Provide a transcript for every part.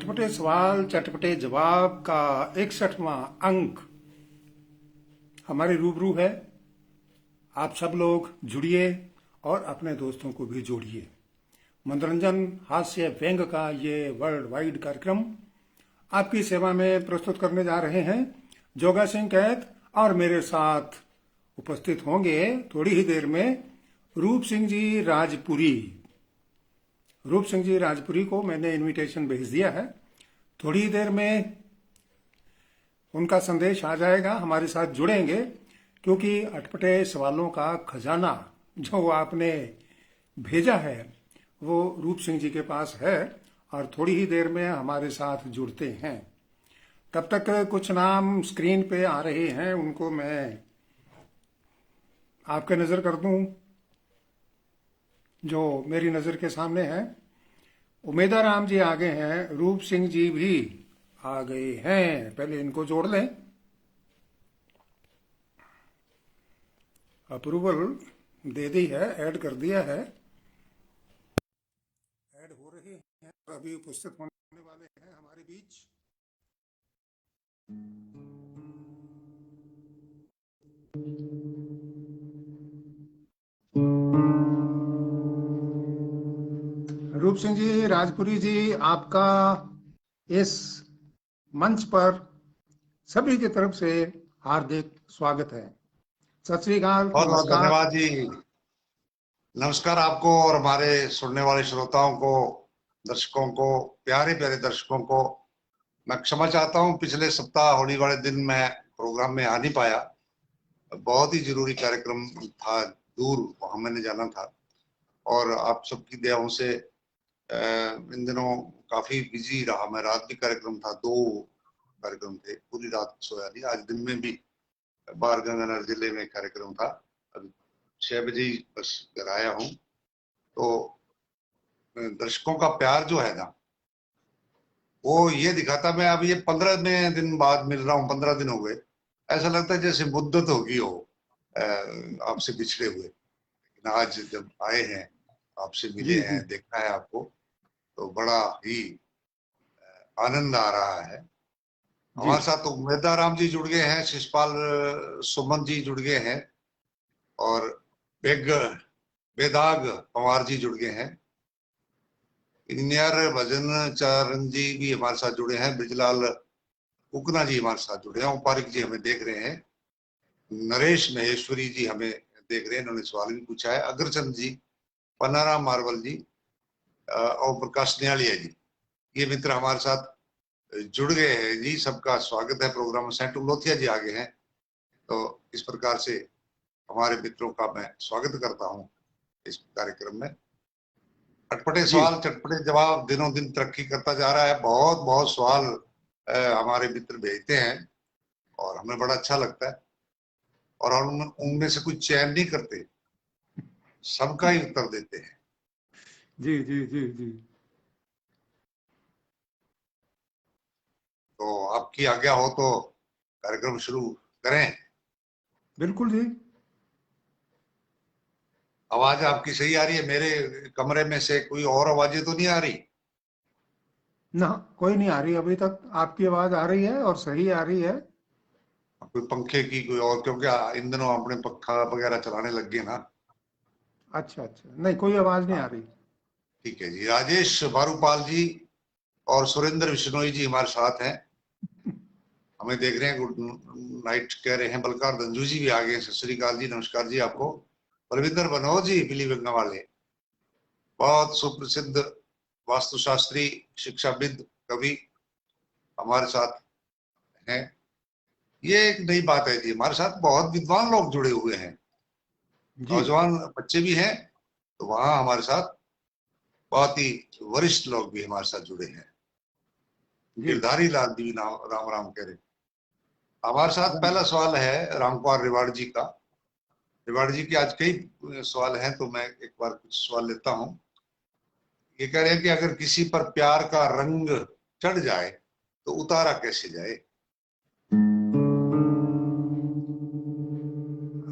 चटपटे सवाल चटपटे जवाब का 61वां अंक हमारे रूबरू है। आप सब लोग जुड़िए और अपने दोस्तों को भी जोड़िए। मनोरंजन, हास्य, व्यंग का ये वर्ल्ड वाइड कार्यक्रम आपकी सेवा में प्रस्तुत करने जा रहे हैं जोगा सिंह कैद, और मेरे साथ उपस्थित होंगे थोड़ी ही देर में रूप सिंह जी राजपुरी। रूप सिंह जी राजपुरी को मैंने इनविटेशन भेज दिया है। थोड़ी ही देर में उनका संदेश आ जाएगा, हमारे साथ जुड़ेंगे, क्योंकि अटपटे सवालों का खजाना जो आपने भेजा है वो रूप सिंह जी के पास है और थोड़ी ही देर में हमारे साथ जुड़ते हैं। तब तक कुछ नाम स्क्रीन पे आ रहे हैं, उनको मैं आपके नजर कर दूं जो मेरी नजर के सामने है। उमेदा राम जी आ गए हैं, रूप सिंह जी भी आ गए हैं। पहले इनको जोड़ लें। अप्रूवल दे दी है, ऐड कर दिया है, ऐड हो रहे हैं, अभी उपस्थित होने वाले हैं हमारे बीच। रूप सिंह जी राजपुरी जी, आपका इस मंच पर सभी की तरफ से हार्दिक स्वागत है। सत श्री अकाल, बहुत बहुत नमस्कार। धन्यवाद जी। नमस्कार आपको और हमारे सुनने वाले श्रोताओं को, दर्शकों को, प्यारे प्यारे दर्शकों को। मैं क्षमा चाहता हूं, पिछले सप्ताह होली वाले दिन मैं प्रोग्राम में आ नहीं पाया। बहुत ही जरूरी कार्यक्रम था, दूर वहां मैंने जाना था और आप सबकी दयाओं से इन दिनों काफी बिजी रहा मैं। रात भी कार्यक्रम था, 2 कार्यक्रम थे, पूरी रात सोया नहीं। आज दिन में भी बाहर गंगानगर जिले में कार्यक्रम था, अभी 6 बजे ही बस घर आया हूँ। तो दर्शकों का प्यार जो है ना, वो ये दिखाता। मैं अब ये 15वें दिन बाद मिल रहा हूँ, 15 दिन हो गए। ऐसा लगता है जैसे मुद्दत होगी हो आपसे बिछड़े हुए। लेकिन आज जब आए हैं, आपसे जी मिले जी हैं, देखा है आपको, तो बड़ा ही आनंद आ रहा है। जी हमारे साथ तो उमेदा राम जी जुड़ गए हैं, शिषपाल सुमन जी जुड़ गए हैं और बेग बेदाग पवार जी जुड़ गए हैं। इंजीनियर भजन चरण जी भी हमारे साथ जुड़े हैं। ब्रिजलाल उकना जी हमारे साथ जुड़े हैं। औपारिक जी हमें देख रहे हैं। नरेश महेश्वरी जी हमें देख रहे हैं, इन्होंने सवाल भी पूछा है। अग्रचंद जी, पन्नाराम मार्वल जी और प्रकाश नियालिया जी, ये मित्र हमारे साथ जुड़ गए हैं जी। सबका स्वागत है प्रोग्राम में। सैंटू लोथिया जी आगे हैं। तो इस प्रकार से हमारे मित्रों का मैं स्वागत करता हूँ इस कार्यक्रम में। अटपटे जी सवाल चटपटे जवाब दिनों दिन तरक्की करता जा रहा है। बहुत बहुत सवाल हमारे मित्र भेजते हैं और हमें बड़ा अच्छा लगता है और हम उनमें से कुछ चयन नहीं करते, सबका ही उत्तर देते हैं। जी जी जी जी तो आपकी आज्ञा हो तो कार्यक्रम शुरू करें। बिल्कुल जी। आवाज आपकी सही आ रही है? मेरे कमरे में से कोई और आवाजें तो नहीं आ रही? ना, कोई नहीं आ रही अभी तक। आपकी आवाज आ रही है और सही आ रही है। कोई पंखे की कोई और, क्योंकि इन दिनों अपने पंखा वगैरह चलाने लग गए ना। अच्छा अच्छा, नहीं कोई आवाज नहीं आ हाँ, रही। ठीक है जी। राजेश बारूपाल जी और सुरेंद्र विश्नोई जी हमारे साथ हैं, हमें देख रहे हैं। गुड नाइट कह रहे हैं। बलकार धंजू जी भी आ गए। सत श्री अकाल जी, नमस्कार जी आपको। बलविंदर बनोज जी पीलीभंगा वाले, बहुत सुप्रसिद्ध वास्तुशास्त्री, शिक्षाविद, कवि हमारे साथ हैं। ये एक नई बात है जी, हमारे साथ बहुत विद्वान लोग जुड़े हुए हैं, जी नौजवान बच्चे भी हैं। तो वहां हमारे साथ बहुत ही वरिष्ठ लोग भी हमारे साथ जुड़े हैं। जी गिरधारी लाल जी राम राम कह रहे। हमारे साथ पहला सवाल है रामकुमार रिवाड़ जी का। रिवाड़ जी के आज कई सवाल हैं, तो मैं एक बार कुछ सवाल लेता हूं। ये कह रहे हैं कि अगर किसी पर प्यार का रंग चढ़ जाए तो उतारा कैसे जाए?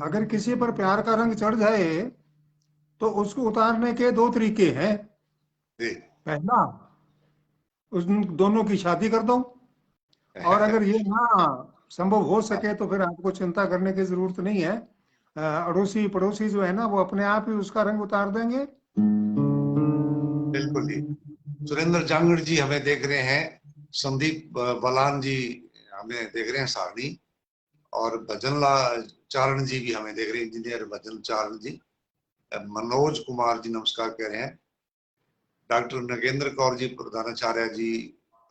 अगर किसी पर प्यार का रंग चढ़ जाए तो उसको उतारने के 2 तरीके हैं। जी पहला, उन दोनों की शादी कर दो। और अगर ये ना संभव हो सके तो फिर आपको चिंता करने की जरूरत नहीं है। अड़ोसी पड़ोसी जो है ना वो अपने आप ही उसका रंग उतार देंगे। बिल्कुल जी। सुरेंद्र जांगड़ जी हमें देख रहे हैं, संदीप बलान जी हमें देख रहे हैं सारणी, और भजन लाल चारण जी भी हमें देख रहे हैं, इंजीनियर भजन चारण जी। मनोज कुमार जी नमस्कार कह रहे हैं। डॉक्टर नगेंद्र कौर जी प्रधानाचार्य जी,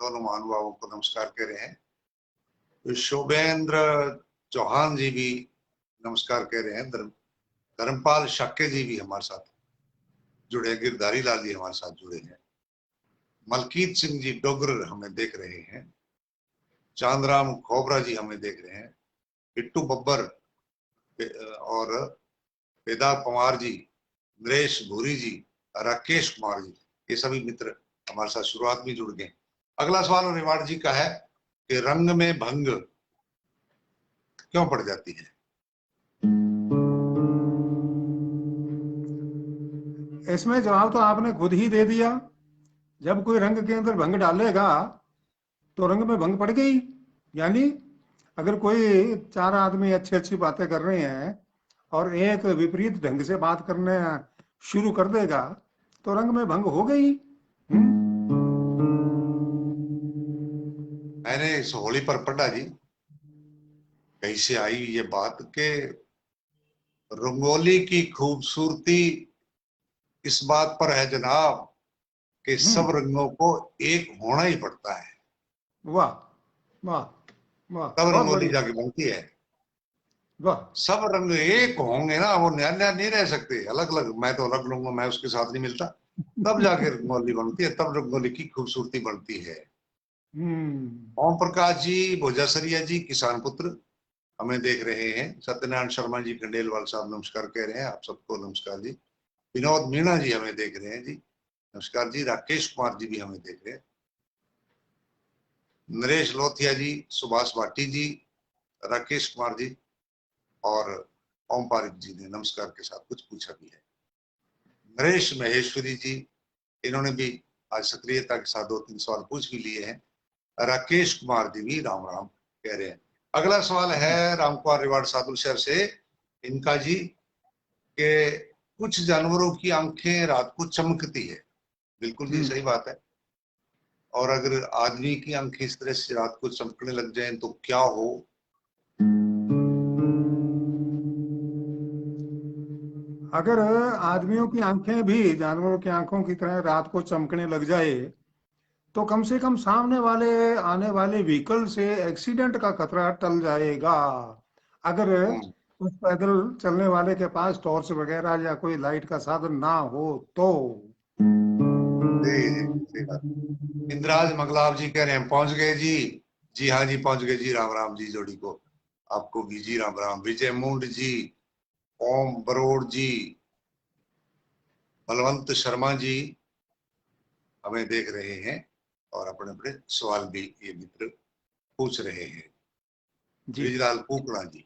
दोनों महानुभावों को नमस्कार कह रहे हैं। तो शोभेंद्र चौहान जी भी नमस्कार कह रहे हैं। धर्मपाल शाक्य जी भी हमारे साथ जुड़े हैं। गिरधारी लाल जी हमारे साथ जुड़े हैं। मलकीत सिंह जी डोगर हमें देख रहे हैं। चांदराम खोबरा जी हमें देख रहे हैं। बिट्टू बब्बर और वेदा पवार जी, नरेश भूरी जी, राकेश कुमार जी, ये सभी मित्र हमारे साथ शुरुआत में जुड़ गए। अगला सवाल रिवाड़ जी का है कि रंग में भंग क्यों पड़ जाती है? इसमें जवाब तो आपने खुद ही दे दिया। जब कोई रंग के अंदर भंग डालेगा तो रंग में भंग पड़ गई। यानी अगर कोई चार आदमी अच्छी अच्छी बातें कर रहे हैं और एक विपरीत ढंग से बात करने शुरू कर देगा तो रंग में भंग हो गई। मैंने इस होली पर पढ़ा जी, कहीं से आई ये बात के रंगोली की खूबसूरती इस बात पर है जनाब कि सब रंगों को एक होना ही पड़ता है, वाह वाह वाह, तब बहुत रंगोली बढ़िया। जाके बनती है। वाह। सब रंग एक होंगे ना, वो नया नया नहीं रह सकते, अलग अलग, मैं तो अलग लूंगा, मैं उसके साथ नहीं मिलता, तब जाके रंगोली बनती है, तब रंगोली की खूबसूरती बढ़ती है। हम्म। ओम प्रकाश जी भोजासरिया जी किसान पुत्र हमें देख रहे हैं। सत्यनारायण शर्मा जी खंडेलवाल साहब नमस्कार कह रहे हैं, आप सबको नमस्कार जी। विनोद मीणा जी हमें देख रहे हैं जी, नमस्कार जी। राकेश कुमार जी भी हमें देख रहे हैं। नरेश लोथिया जी, सुभाष भाटी जी, राकेश कुमार जी और ओम पारिक जी ने नमस्कार के साथ कुछ पूछा भी है। नरेश महेश्वरी जी, इन्होंने भी आज सक्रियता के साथ 2-3 सवाल पूछ भी लिए हैं। राकेश कुमार जी भी राम राम कह रहे हैं। अगला सवाल है रामकुमार रिवाड़ सादुल शहर से, इनका जी, कि कुछ जानवरों की आंखें रात को चमकती है। बिल्कुल जी, सही बात है। और अगर आदमी की आंखें इस तरह से रात को चमकने लग जाएं तो क्या हो? अगर आदमियों की आंखें भी जानवरों की आंखों की तरह रात को चमकने लग जाए तो कम से कम सामने वाले आने वाले व्हीकल से एक्सीडेंट का खतरा टल जाएगा। अगर हम्म, उस पैदल चलने वाले के पास टॉर्च वगैरह या कोई लाइट का साधन ना हो तो। जी जी, सही बात। इंद्राज मंगलाव जी कह रहे हैं पहुंच गए जी। जी हाँ जी, पहुंच गए जी। राम राम जी जोड़ी को, आपको भी जी राम राम। विजय मुंड जी, ओम बरोड़ जी, बलवंत शर्मा जी हमें देख रहे हैं और अपने अपने सवाल भी ये मित्र पूछ रहे हैं। जी। ब्रिजलाल कुकड़ा जी,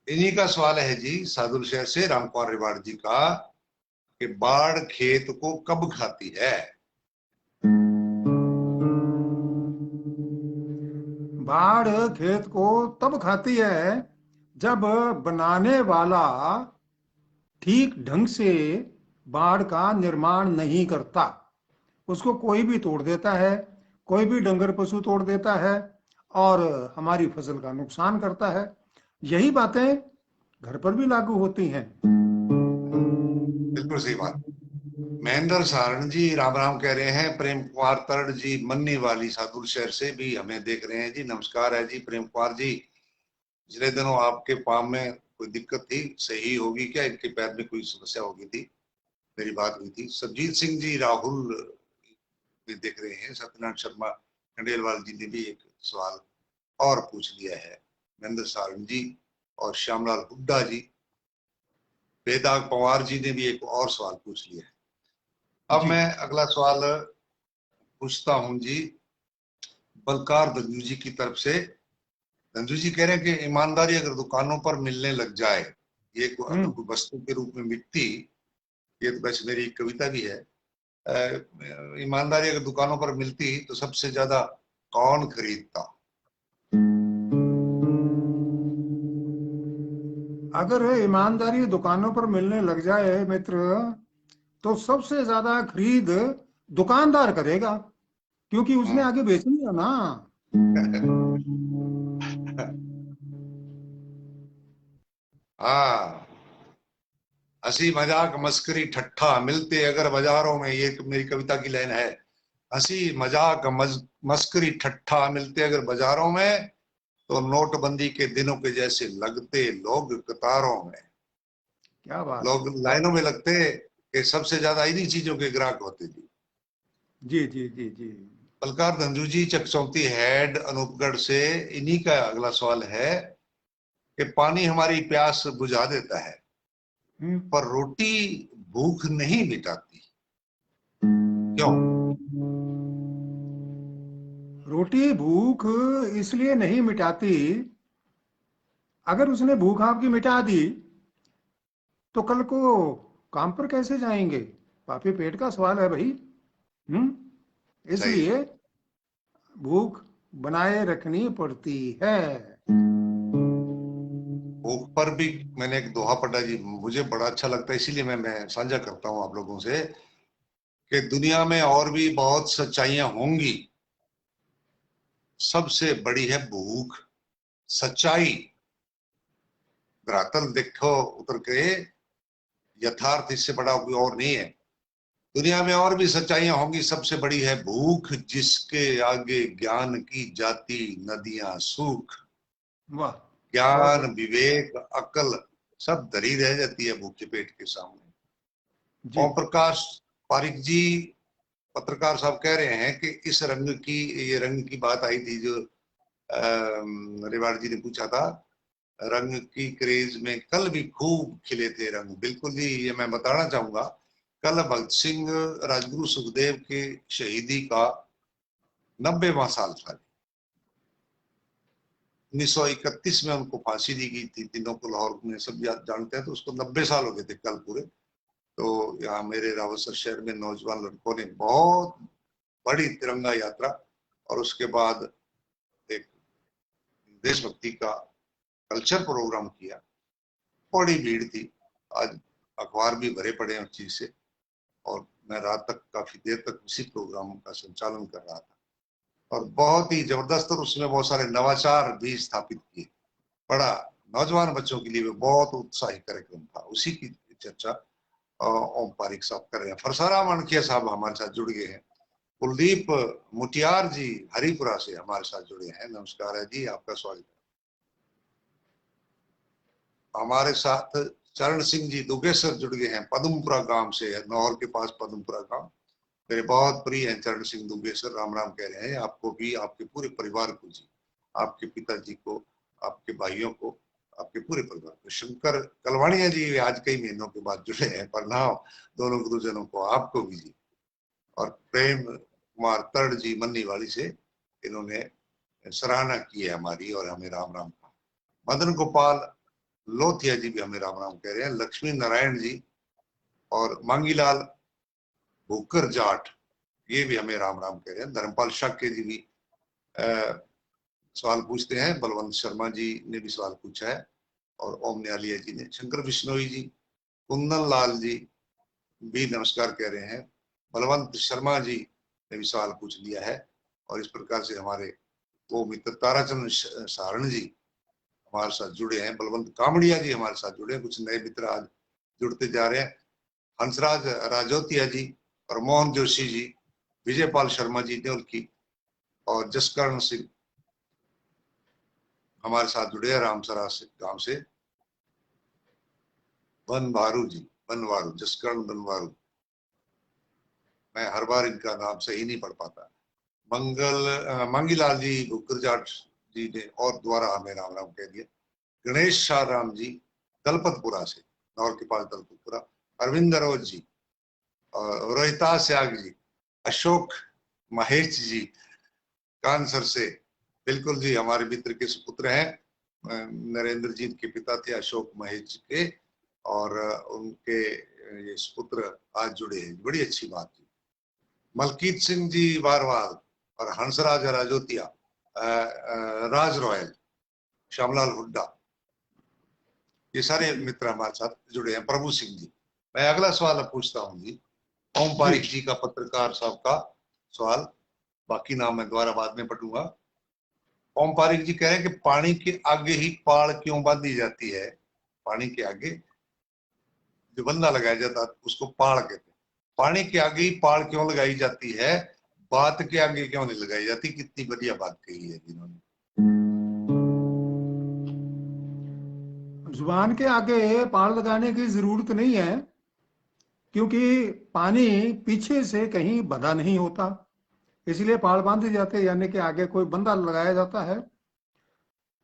इन्हीं का सवाल है जी सादुल शहर से रामकुमार रिवाड़ जी का, कि बाढ़ खेत को कब खाती है? बाढ़ खेत को तब खाती है जब बनाने वाला ठीक ढंग से बाढ़ का निर्माण नहीं करता। उसको कोई भी तोड़ देता है, कोई भी डंगर पशु तोड़ देता है और हमारी फसल का नुकसान करता है। यही बातें घर पर भी लागू होती हैं। बिल्कुल सही बात। महेंद्र सारण जी राम राम कह रहे हैं। प्रेम कुमार तरड़ जी मन्नी वाली सादुल शहर से भी हमें देख रहे हैं जी, नमस्कार है जी प्रेम कुमार जी। पिछले दिनों आपके पाँव में कोई दिक्कत थी, सही होगी क्या? इनके पैर में कोई समस्या हो गई थी, मेरी बात हुई थी। सरजीत सिंह जी राहुल भी देख रहे हैं। सत्यनारायण शर्मा खंडेलवाल जी ने भी एक सवाल और पूछ लिया है। महेंद्र सारण जी और श्यामलाल हुड्डा जी, बेदाग पवार जी ने भी एक और सवाल पूछ लिया है। अब जी। मैं अगला सवाल पूछता हूं जी, बलकार धंजू जी की तरफ से। धंजू जी कह रहे हैं कि ईमानदारी अगर दुकानों पर मिलने लग जाए, ये अगर हम्म। कोई वस्तु के रूप में मिटती, ये तो वैसे मेरी एक कविता भी है, ईमानदारी अगर दुकानों पर मिलती तो सबसे ज्यादा कौन खरीदता? अगर ईमानदारी दुकानों पर मिलने लग जाए मित्र, तो सबसे ज्यादा खरीद दुकानदार करेगा, क्योंकि उसने हम्म। आगे बेचनी है ना। हाँ, हंसी मजाक मस्करी ठट्ठा मिलते अगर बाजारों में, ये मेरी कविता की लाइन है। हंसी मजाक मस्करी ठट्ठा मिलते अगर बाजारों में, तो नोटबंदी के दिनों के जैसे लगते लोग कतारों में। क्या बात है, लोग वाह। लाइनों में लगते कि सबसे ज्यादा इन्हीं चीजों के ग्राहक होते थे। जी जी जी जी। बलकार धंजू जी चकचौती हेड अनूपगढ़ से, इन्हीं का अगला सवाल है कि पानी हमारी प्यास बुझा देता है, हम्म। पर रोटी भूख नहीं मिटाती, क्यों? रोटी भूख इसलिए नहीं मिटाती, अगर उसने भूख आपकी मिटा दी तो कल को काम पर कैसे जाएंगे? पापी पेट का सवाल है भाई। सही है। इसलिए भूख बनाए रखनी पड़ती है। भूख पर भी मैंने एक दोहा पढ़ा जी, मुझे बड़ा अच्छा लगता है, इसीलिए मैं साझा करता हूं आप लोगों से, कि दुनिया में और भी बहुत सच्चाइयां होंगी, सबसे बड़ी है भूख। सच्चाई धरातल देखो उतर के, यथार्थ इससे बड़ा कोई और नहीं है। दुनिया में और भी सच्चाइयां होंगी, सबसे बड़ी है भूख, जिसके आगे ज्ञान की जाती नदियां सूख। वाह, बहुत ज्ञान बढ़िया। विवेक अकल सब धरी रह जाती है भूखे पेट के सामने। जी। ओम प्रकाश पारिक जी पत्रकार साहब कह रहे हैं कि इस रंग की, ये रंग की बात आई थी जो रिवाड़ जी ने पूछा था, रंग की क्रेज में कल भी खूब खिले थे रंग। बिल्कुल जी, ये मैं बताना चाहूंगा, कल भगत सिंह राजगुरु सुखदेव के शहीदी का 90वां साल था। 1931 में उनको फांसी दी गई थी, तीनों को लाहौर में सब जानते हैं, तो उसको 90 साल हो गए थे कल पूरे। तो यहाँ मेरे रावतसर शहर में नौजवान लड़कों ने बहुत बड़ी तिरंगा यात्रा, और उसके बाद एक देशभक्ति का कल्चर प्रोग्राम किया। बड़ी भीड़ थी। आज अखबार भी भरे पड़े हैं उस चीज से, और मैं रात तक काफी देर तक उसी प्रोग्राम का संचालन कर रहा था, और बहुत ही जबरदस्त, और उसमें बहुत सारे नवाचार भी स्थापित किए। बड़ा नौजवान बच्चों के लिए भी बहुत उत्साही कार्यक्रम था, उसी की चर्चा ओम पारिक साहब कर रहे हैं। फरसारा मानकिया साहब हमारे साथ जुड़ गए हैं। कुलदीप मुटियार जी हरिपुरा से हमारे साथ जुड़े हैं। नमस्कार है जी, आपका स्वागत है। हमारे साथ चरण सिंह जी दुगेसर जुड़ गए हैं, पदमपुरा गांव से, नौहर के पास पदमपुरा गांव। मेरे बहुत प्रिय हैं चरण सिंह दुगेसर, राम राम कह रहे हैं आपको भी, आपके पूरे परिवार को जी, आपके पिताजी को, आपके भाइयों को, आपके पूरे परिवार को। शंकर कलवाणिया जी आज कई महीनों के बाद जुड़े हैं, प्रणाम दोनों गुरुजनों को, आपको भी जी। और प्रेम कुमार तर्ड जी मन्नी वाली से, इन्होंने सराहना की है हमारी और हमें राम राम कहा। मदन गोपाल लोथिया जी भी हमें राम राम कह रहे हैं। लक्ष्मी नारायण जी और मांगीलाल भूकर जाट, ये भी हमें राम राम कह रहे हैं। धर्मपाल शाक्य जी भी सवाल पूछते हैं। बलवंत शर्मा जी ने भी सवाल पूछा है, और ओम न्यालिया जी ने। शंकर बिश्नोई जी, कुंदन लाल जी भी नमस्कार कह रहे हैं। बलवंत शर्मा जी ने भी सवाल पूछ लिया है। और इस प्रकार से हमारे वो मित्र ताराचंद सारण जी हमारे साथ जुड़े हैं। बलवंत कामड़िया जी हमारे साथ जुड़े हैं। कुछ नए मित्र आज जुड़ते जा रहे हैं। हंसराज राजोतिया जी और मोहन जोशी जी, विजयपाल शर्मा जी ने उनकी, और जसकर्ण सिंह हमारे साथ जुड़े हैं रामसरा से गांव से। बनवारू जी, बनवारू, जसकर्ण बनवारू, मैं हर बार इनका नाम सही नहीं पढ़ पाता। मांगीलाल जी भुक्कर जाट जी ने और द्वारा हमें राम राम कह दिया। गणेश शाह राम जी दलपतपुरा से, नौर के पास दलपतपुरा। अरविंद रोज जी, रोहिता त्याग जी, अशोक महेश जी कानसर से, बिल्कुल जी हमारे मित्र के सुपुत्र हैं। नरेंद्र जी के पिता थे अशोक महेश के, और उनके ये सुपुत्र आज जुड़े हैं, बड़ी अच्छी बात थी। मलकीत सिंह जी बारवाल और हंसराज राजोतिया, राज रॉयल, श्यामलाल हुड्डा, ये सारे मित्र हमारे साथ जुड़े हैं। प्रभु सिंह जी। मैं अगला सवाल अब पूछता हूँ जी, ओम पारिक जी का, पत्रकार साहब का सवाल, बाकी नाम मैं दोबारा बाद में पढ़ूंगा। ओम पारिक जी कह रहे हैं कि पानी के आगे ही पाड़ क्यों बांधी जाती है? पानी के आगे जो बंधा लगाया जाता है उसको पाड़ कहते हैं। पानी के आगे ही पाड़ क्यों लगाई जाती है? बात के आगे क्यों नहीं लगाई जाती? कितनी बढ़िया बात कही है जिन्होंने। जुबान के आगे पाड़ लगाने की जरूरत नहीं है, क्योंकि पानी पीछे से कहीं बंधा नहीं होता, इसलिए पाड़ बांधे जाते हैं, यानी कि आगे कोई बंधा लगाया जाता है।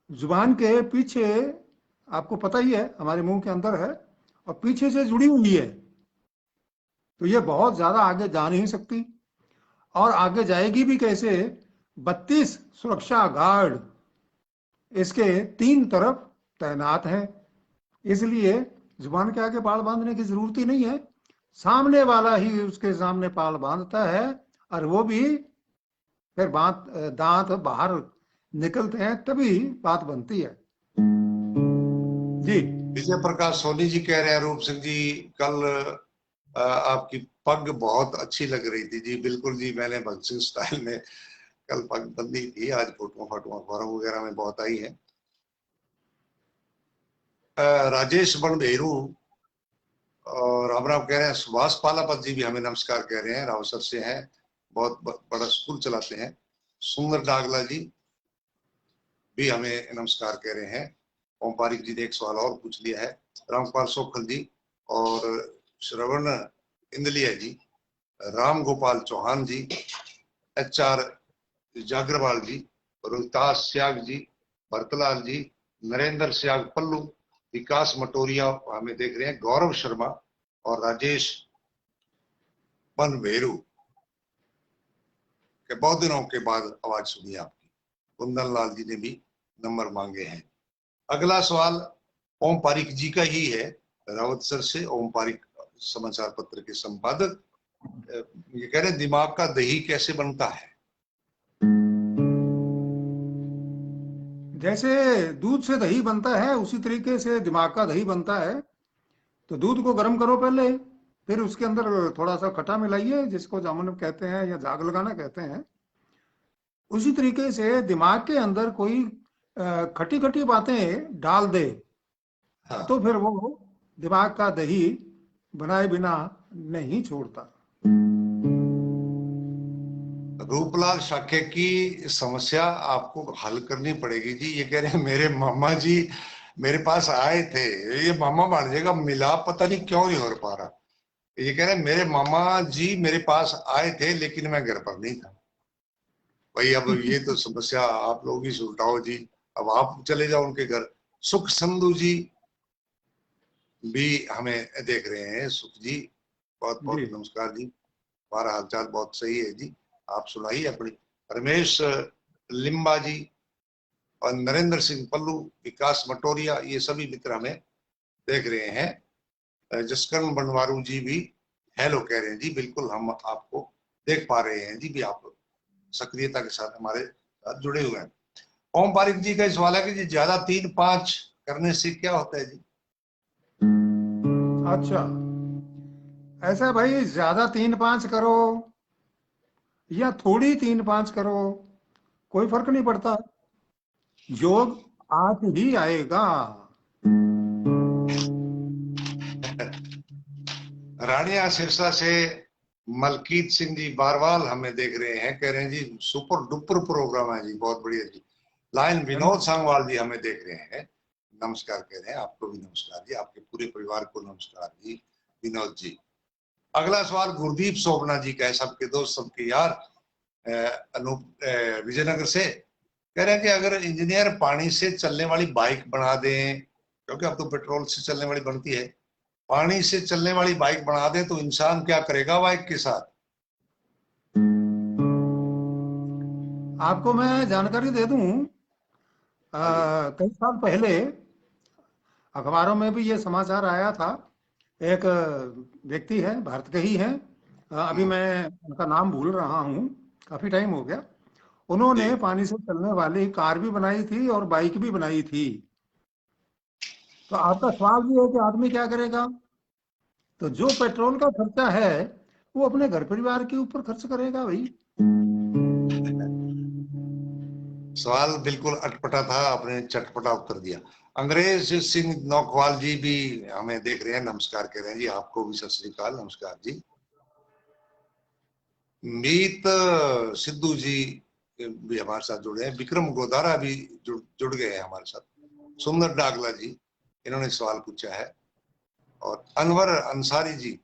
जुबान के पीछे आपको पता ही है हमारे मुंह के अंदर है और पीछे से जुड़ी हुई है, तो ये बहुत ज्यादा आगे जा नहीं सकती। और आगे जाएगी भी कैसे? 32 सुरक्षा गार्ड इसके 3 तरफ तैनात हैं, इसलिए जुबान के आगे पाल बांधने की जरूरत ही नहीं है। सामने वाला ही उसके सामने पाल बांधता है और वो भी फिर दांत बाहर निकलते हैं, तभी बात बनती है जी। विजय प्रकाश सोनी जी कह रहे हैं, रूप सिंह जी कल आपकी पग बहुत अच्छी लग रही थी जी। बिल्कुल जी, मैंने भगत सिंह स्टाइल में कल पग बंदी थी। आज फोटो अखबारों वगैरह में बहुत आई है। राजेश बनभेरू और राम राम कह रहे हैं। सुभाष पालापत जी भी हमें नमस्कार कह रहे हैं, रावसर से हैं, बहुत बड़ा स्कूल चलाते हैं। सुंदर डागला जी भी हमें नमस्कार कह रहे हैं। ओम पारिक जी ने एक सवाल और पूछ लिया है। रामपाल सोखल जी और श्रवण इंदलिया जी, राम गोपाल चौहान जी, HR जागरवाल जी, रोहतास स्याग जी, भरतलाल जी, नरेंद्र स्याग पल्लू, विकास मटोरिया हमें देख रहे हैं, गौरव शर्मा और राजेश बनभेरू के बहुत दिनों के बाद आवाज सुनी आपकी। कुंदन लाल जी ने भी नंबर मांगे हैं। अगला सवाल ओम पारिक जी का ही है, रावतसर से। ओम पारिक समाचार पत्र के संपादक ये कह रहे हैं, दिमाग का दही कैसे बनता है? जैसे दूध से दही बनता है उसी तरीके से दिमाग का दही बनता है। तो दूध को गर्म करो पहले, फिर उसके अंदर थोड़ा सा खट्टा मिलाइए, जिसको जामुन कहते हैं या जाग लगाना कहते हैं। उसी तरीके से दिमाग के अंदर कोई खट्टी खट्टी बातें डाल दे, हाँ। तो फिर वो दिमाग का दही बनाए बिना नहीं छोड़ता। रूपलाल शाक्य की समस्या आपको हल करनी पड़ेगी जी। ये कह रहे हैं मेरे मामा जी मेरे पास आए थे, ये मामा बन जाएगा, मिलाप पता नहीं क्यों नहीं हो पा रहा। ये कह रहे हैं मेरे मामा जी मेरे पास आए थे लेकिन मैं घर पर नहीं था। भाई अब ये तो समस्या आप लोग ही सुलटाओ जी। अब आप चले जाओ उनके घर। सुख संधू जी भी हमें देख रहे हैं। सुख जी बहुत बहुत जी नमस्कार जी, हमारा हालचाल बहुत सही है जी, आप सुनाइए अपनी। रमेश लिम्बा जी और नरेंद्र सिंह पल्लू, विकास मटोरिया, ये सभी मित्र हमें देख रहे हैं। जसकरण बनवारू जी भी हेलो कह रहे हैं जी। बिल्कुल हम आपको देख पा रहे हैं जी, भी आप सक्रियता के साथ हमारे साथ जुड़े हुए हैं। ओम पारिक जी का सवाल है कि जी ज्यादा 3-5 करने से क्या होता है जी? अच्छा, ऐसा भाई, ज्यादा 3-5 करो या थोड़ी 3-5 करो, कोई फर्क नहीं पड़ता, योग आज ही आएगा। रानिया सिरसा से मलकीत सिंह जी बारवाल हमें देख रहे हैं, कह रहे हैं जी सुपर डुपर प्रोग्राम है जी, बहुत बढ़िया जी। लाइन विनोद सांगवाल जी हमें देख रहे हैं, नमस्कार कह रहे हैं। आपको भी नमस्कार जी, आपके पूरे परिवार को नमस्कार जी विनोद जी। अगला सवाल गुरदीप सोबना जी का है, सबके दोस्त सबके यार, अनूप विजयनगर से। कह रहे हैं कि अगर इंजीनियर पानी से चलने वाली बाइक बना दें, क्योंकि अब तो पेट्रोल से चलने वाली बनती है, पानी से चलने वाली बाइक बना दे तो इंसान क्या करेगा बाइक के साथ? आपको मैं जानकारी दे दूं, हाँ जी। कई साल पहले अखबारों में भी ये समाचार आया था। एक व्यक्ति है, भारत के ही हैं, अभी मैं उनका नाम भूल रहा हूँ, काफी टाइम हो गया। उन्होंने जी पानी से चलने वाली कार भी बनाई थी और बाइक भी बनाई थी। तो आपका सवाल भी है कि आदमी क्या करेगा? तो जो पेट्रोल का खर्चा है वो अपने घर परिवार के ऊपर खर्च करेगा भाई। सवाल बिल्कुल अटपटा था, आपने चटपटा उत्तर दिया। अंग्रेज सिंह नौखवाल जी भी हमें देख रहे हैं, नमस्कार कह रहे हैं जी। आपको भी सत श्री अकाल, नमस्कार जी। मीत सिद्धू जी भी हमारे साथ जुड़े हैं। विक्रम गोदारा भी जुड़ गए हैं हमारे साथ। सुंदर डागला जी, इन्होंने सवाल पूछा है। और अनवर अंसारी जी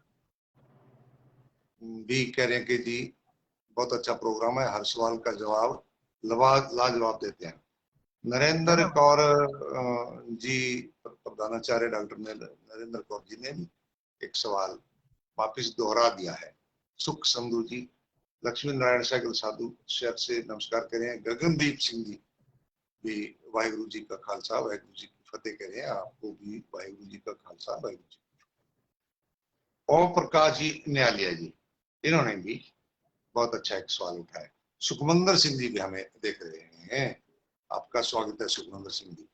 भी कह रहे हैं कि जी बहुत अच्छा प्रोग्राम है, हर सवाल का जवाब लाजवाब देते हैं। नरेंद्र धन्यवाद। कौर जी, प्रधानाचार्य डॉक्टर नरेंद्र कौर जी ने भी एक सवाल वापिस दोहरा दिया है। सुख संधू जी, लक्ष्मी नारायण साइकिल साधु शहर से नमस्कार करें। गगनदीप सिंह जी भी वाहिगुरु जी का खालसा वाहिगुरु जी की फतेह करें। आपको भी वाहिगुरु जी का खालसा वाहिगुरु जी। ओम प्रकाश जी न्यालिया जी, इन्होंने भी बहुत अच्छा एक सवाल उठाया। सुखमंदर सिंह जी भी हमें देख रहे हैं। आपका स्वागत है सुखमंदर सिंह जी।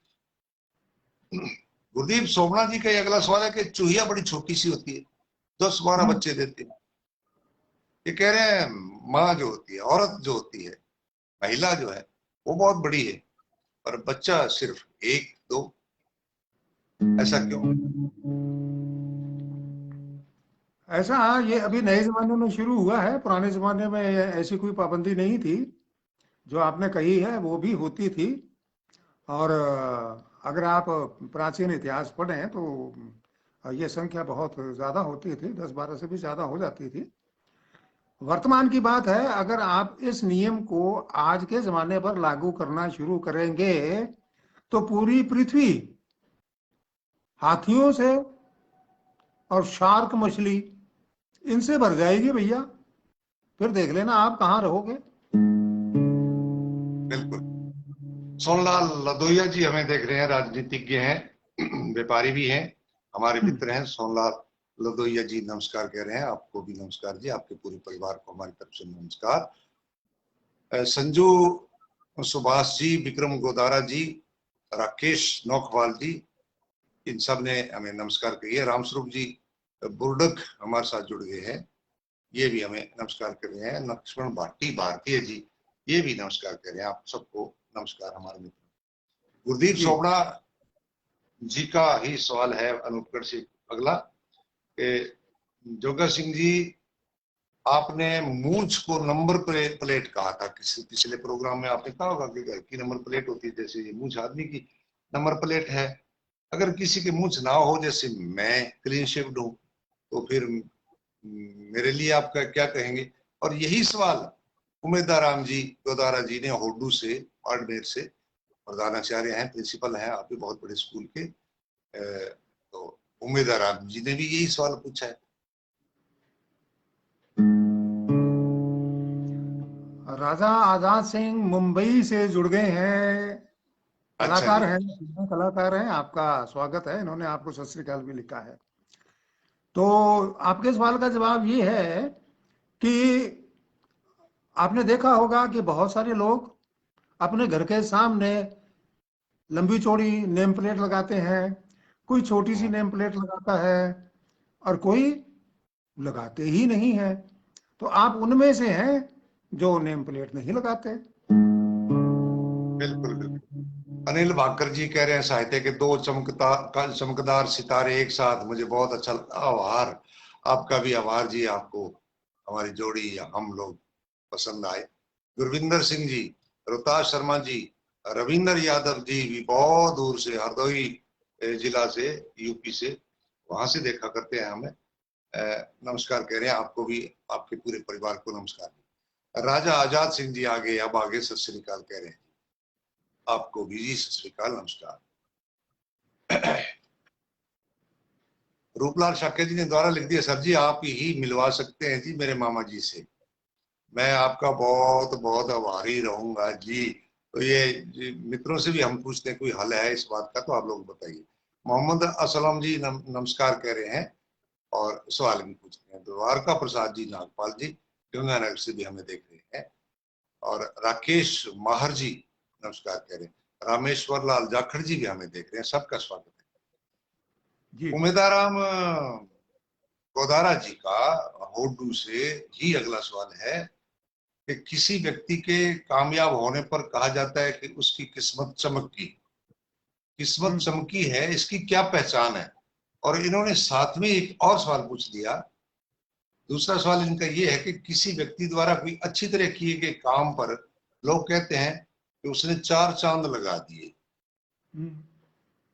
गुरदीप सोमना जी का अगला सवाल है कि चूहिया बड़ी छोटी सी होती है, 10-12 बच्चे देती है। ये कह रहे हैं माँ जो होती है, औरत जो होती है, महिला जो है वो बहुत बड़ी है, पर बच्चा सिर्फ 1-2, ऐसा क्यों? ऐसा ये अभी नए जमाने में शुरू हुआ है, पुराने जमाने में ऐसी कोई पाबंदी नहीं थी। जो आपने कही है वो भी होती थी। और अगर आप प्राचीन इतिहास पढ़ें तो ये संख्या बहुत ज्यादा होती थी, 10-12 से भी ज्यादा हो जाती थी। वर्तमान की बात है, अगर आप इस नियम को आज के जमाने पर लागू करना शुरू करेंगे तो पूरी पृथ्वी हाथियों से और शार्क मछली इनसे भर जाएगी भैया। फिर देख लेना आप कहाँ रहोगे। बिल्कुल। सोनलाल लदोइया जी हमें देख रहे हैं, राजनीतिज्ञ हैं, व्यापारी भी हैं, हमारे मित्र हैं। सोनलाल लदोइया जी नमस्कार कह रहे हैं। आपको भी नमस्कार जी, आपके पूरे परिवार को हमारी तरफ से नमस्कार। संजू सुभाष जी, विक्रम गोदारा जी, राकेश नौखवाल जी, इन सब ने हमें नमस्कार कहिए। रामस्वरूप जी बुर्डक हमारे साथ जुड़ गए हैं, ये भी हमें नमस्कार कर रहे हैं। लक्ष्मण भाटी भारतीय जी, ये भी नमस्कार कर रहे हैं। आप सबको नमस्कार हमारे मित्र। गुरदीप जी। सोमना जी का ही सवाल है अनुपगढ़ से अगला। जोगा सिंह जी, आपने मूंछ को नंबर प्लेट कहा था किसी पिछले प्रोग्राम में। आपने कहा होगा कि घर की नंबर प्लेट होती है, जैसे ये मूंछ आदमी की नंबर प्लेट है। अगर किसी की मूंछ ना हो, जैसे मैं क्लीन शेव्ड हूं, तो फिर मेरे लिए आपका क्या कहेंगे? और यही सवाल उमेदाराम जी गोदारा जी ने होडू से, बाड़मेर से, प्रधानाचार्य हैं, प्रिंसिपल हैं आप भी बहुत बड़े स्कूल के। तो उमेदाराम जी ने भी यही सवाल पूछा है। राजा आजाद सिंह मुंबई से जुड़ गए हैं, अच्छा कलाकार जी। हैं, कलाकार हैं। आपका स्वागत है, इन्होंने आपको सत श्री अकाल भी लिखा है। तो आपके सवाल का जवाब ये है कि आपने देखा होगा कि बहुत सारे लोग अपने घर के सामने लंबी चौड़ी नेम प्लेट लगाते हैं। कोई छोटी सी नेम प्लेट लगाता है और कोई लगाते ही नहीं है। तो आप उनमें से हैं जो नेम प्लेट नहीं लगाते। बिल्कुल बिल्कुल। अनिल भाकर जी कह रहे हैं साहित्य के दो चमकदार सितारे एक साथ, मुझे बहुत अच्छा लगा। आभार, आपका भी आभार जी। आपको हमारी जोड़ी हम लोग पसंद आए। गुरविंदर सिंह जी, रोहतास शर्मा जी, रविंदर यादव जी भी बहुत दूर से, हरदोई जिला से, यूपी से, वहां से देखा करते हैं हमें। नमस्कार कह रहे हैं। आपको भी, आपके पूरे परिवार को नमस्कार। राजा आजाद सिंह जी आगे, अब आगे सत श्री अकाल कह रहे हैं। आपको भी जी सत श्री अकाल, नमस्कार। रूपलाल शाक्य जी ने द्वारा लिख दिया, सर जी आप ही मिलवा सकते हैं जी मेरे मामा जी से। मैं आपका बहुत बहुत आभारी रहूंगा जी। तो ये मित्रों से भी हम पूछते हैं कोई हल है इस बात का, तो आप लोग बताइए। मोहम्मद असलम जी नमस्कार कह रहे हैं और सवाल भी पूछते हैं। द्वारका प्रसाद जी नागपाल जी गंगानगर से भी हमें देख रहे हैं, और राकेश माहर जी नमस्कार कह रहे हैं, रामेश्वर लाल जाखड़ जी भी हमें देख रहे हैं, सबका स्वागत है। जी उमेदाराम गोदारा जी का होडू से ही अगला सवाल है कि किसी व्यक्ति के कामयाब होने पर कहा जाता है कि उसकी किस्मत चमकी, किस्मत चमकी है, इसकी क्या पहचान है? और इन्होंने साथ में एक और सवाल पूछ दिया। दूसरा सवाल इनका यह है कि किसी व्यक्ति द्वारा कोई अच्छी तरह किए गए काम पर लोग कहते हैं कि उसने 4 चांद लगा दिए।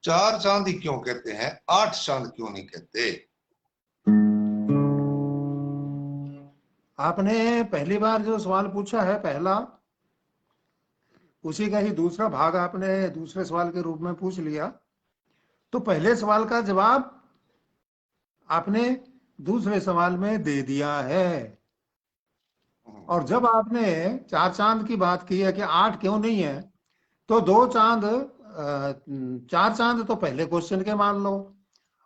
4 चांद ही क्यों कहते हैं, 8 चांद क्यों नहीं कहते? आपने पहली बार जो सवाल पूछा है पहला, उसी का ही दूसरा भाग आपने दूसरे सवाल के रूप में पूछ लिया। तो पहले सवाल का जवाब आपने दूसरे सवाल में दे दिया है। और जब आपने 4 चांद की बात की है कि 8 क्यों नहीं है, तो 2 चांद 4 चांद तो पहले क्वेश्चन के मान लो,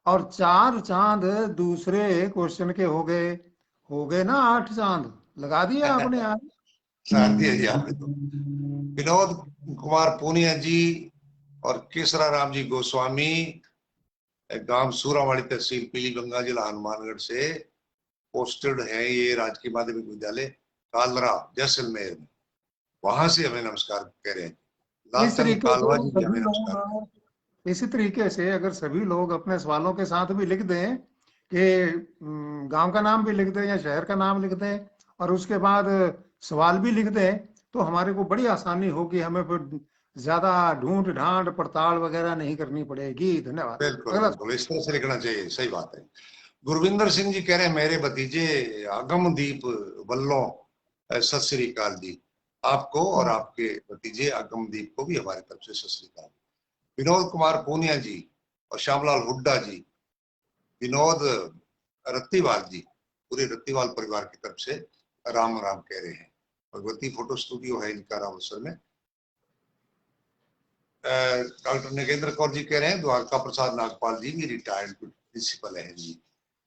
और 4 चांद दूसरे क्वेश्चन के हो गए ना 8 चांद लगा दिए आपने यार। साथ दिया जी आपने तो। विनोद कुमार पूनिया जी और केसरा राम जी गोस्वामी, गांव सूरावाड़ी तहसील पीलीभंगा जिला हनुमानगढ़ से पोस्टेड है, ये राजकीय माध्यमिक विद्यालय कालरा जैसलमेर में, वहां से हमें नमस्कार कह रहे हैं। इस लालचंद तरीके कालवा से जी भी सभी हमें नमस्कार कह रहे हैं। लोग इसी तरीके से अगर सभी लोग अपने सवालों के साथ भी लिख दें कि गांव का नाम भी लिख दें या शहर का नाम लिख दें, और उसके बाद सवाल भी लिख दें, तो हमारे को बड़ी आसानी होगी, हमें फिर ज्यादा ढूंढ ढांड पड़ताल वगैरह नहीं करनी पड़ेगी। धन्यवाद। बिल्कुल अगला बिल्कुल, इस तरह से लिखना चाहिए, सही बात है। गुरविंदर सिंह जी कह रहे हैं मेरे भतीजे अगमदीप वल्लों सत श्री अकाल जी, आपको और सवाल। आपके भतीजे अगमदीप को भी हमारी तरफ से सत श्री अकाल। विनोद कुमार पूनिया जी और श्यामलाल हुड्डा जी, विनोद रत्तीवाल जी, पूरे रत्तीवाल परिवार की तरफ से राम राम कह रहे हैं। भगवती फोटो स्टूडियो है इनका रामसर में। डॉक्टर नगेंद्र कौर जी कह रहे हैं द्वारका प्रसाद नागपाल जी भी रिटायर्ड प्रिंसिपल है जी।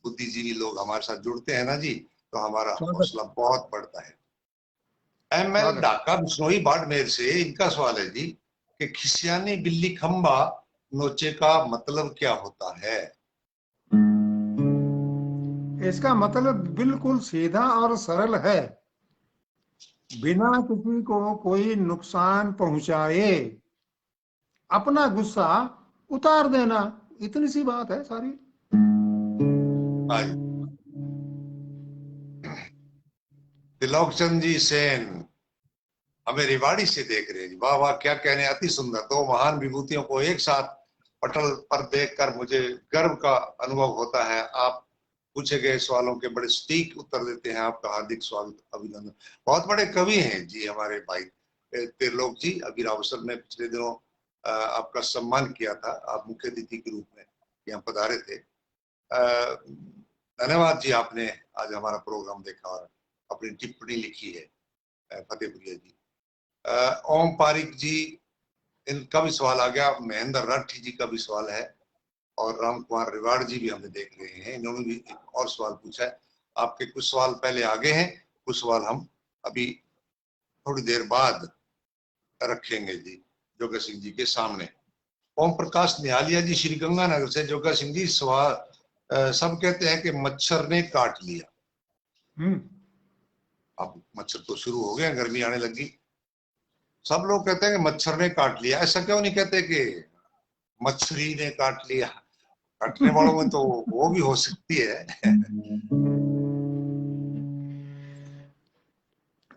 बुद्धिजीवी लोग हमारे साथ जुड़ते हैं ना जी, तो हमारा स्वागत। हौसला बहुत बढ़ता है। एमएल स्वागत। ढाका बिश्नोई बाड़मेर से, इनका सवाल है जी कि खिसियानी बिल्ली खंबा नोचे का मतलब क्या होता है? इसका मतलब बिल्कुल सीधा और सरल है, बिना किसी को कोई नुकसान पहुंचाए अपना गुस्सा उतार देना, इतनी सी बात है सारी। आज तिलोक चंद जी सेन हमें रिवाड़ी से देख रहे हैं जी, वाह वाह क्या कहने, अति सुंदर। दो महान विभूतियों को एक साथ पटल पर देखकर मुझे गर्व का अनुभव होता है। आप पूछे गए सवालों के बड़े सटीक उत्तर देते हैं, आपका हार्दिक स्वागत, अभिनंदन। बहुत बड़े कवि हैं जी हमारे भाई त्रिलोक जी। अभी रावसर में पिछले दिनों आपका सम्मान किया था, आप मुख्य अतिथि के रूप में यहाँ पधारे थे। धन्यवाद जी, आपने आज हमारा प्रोग्राम देखा और अपनी टिप्पणी लिखी है। फतेहपुरिया जी, ओम पारिक जी, इनका भी सवाल आ गया। महेंद्र राठी जी का भी सवाल है, और राम कुमार रिवाड़ जी भी हमें देख रहे हैं, इन्होंने भी एक और सवाल पूछा है। आपके कुछ सवाल पहले आगे हैं, कुछ सवाल हम अभी थोड़ी देर बाद रखेंगे जी जोगा सिंह जी के सामने। ओम प्रकाश निहालिया जी श्री गंगानगर से, जोगा सिंह जी सवाल, सब कहते हैं कि मच्छर ने काट लिया। हम्म। अब मच्छर तो शुरू हो गया, गर्मी आने लगी, सब लोग कहते हैं कि मच्छर ने काट लिया। ऐसा क्यों नहीं कहते कि मछली ने काट लिया? काटने वालों में तो वो भी हो सकती है।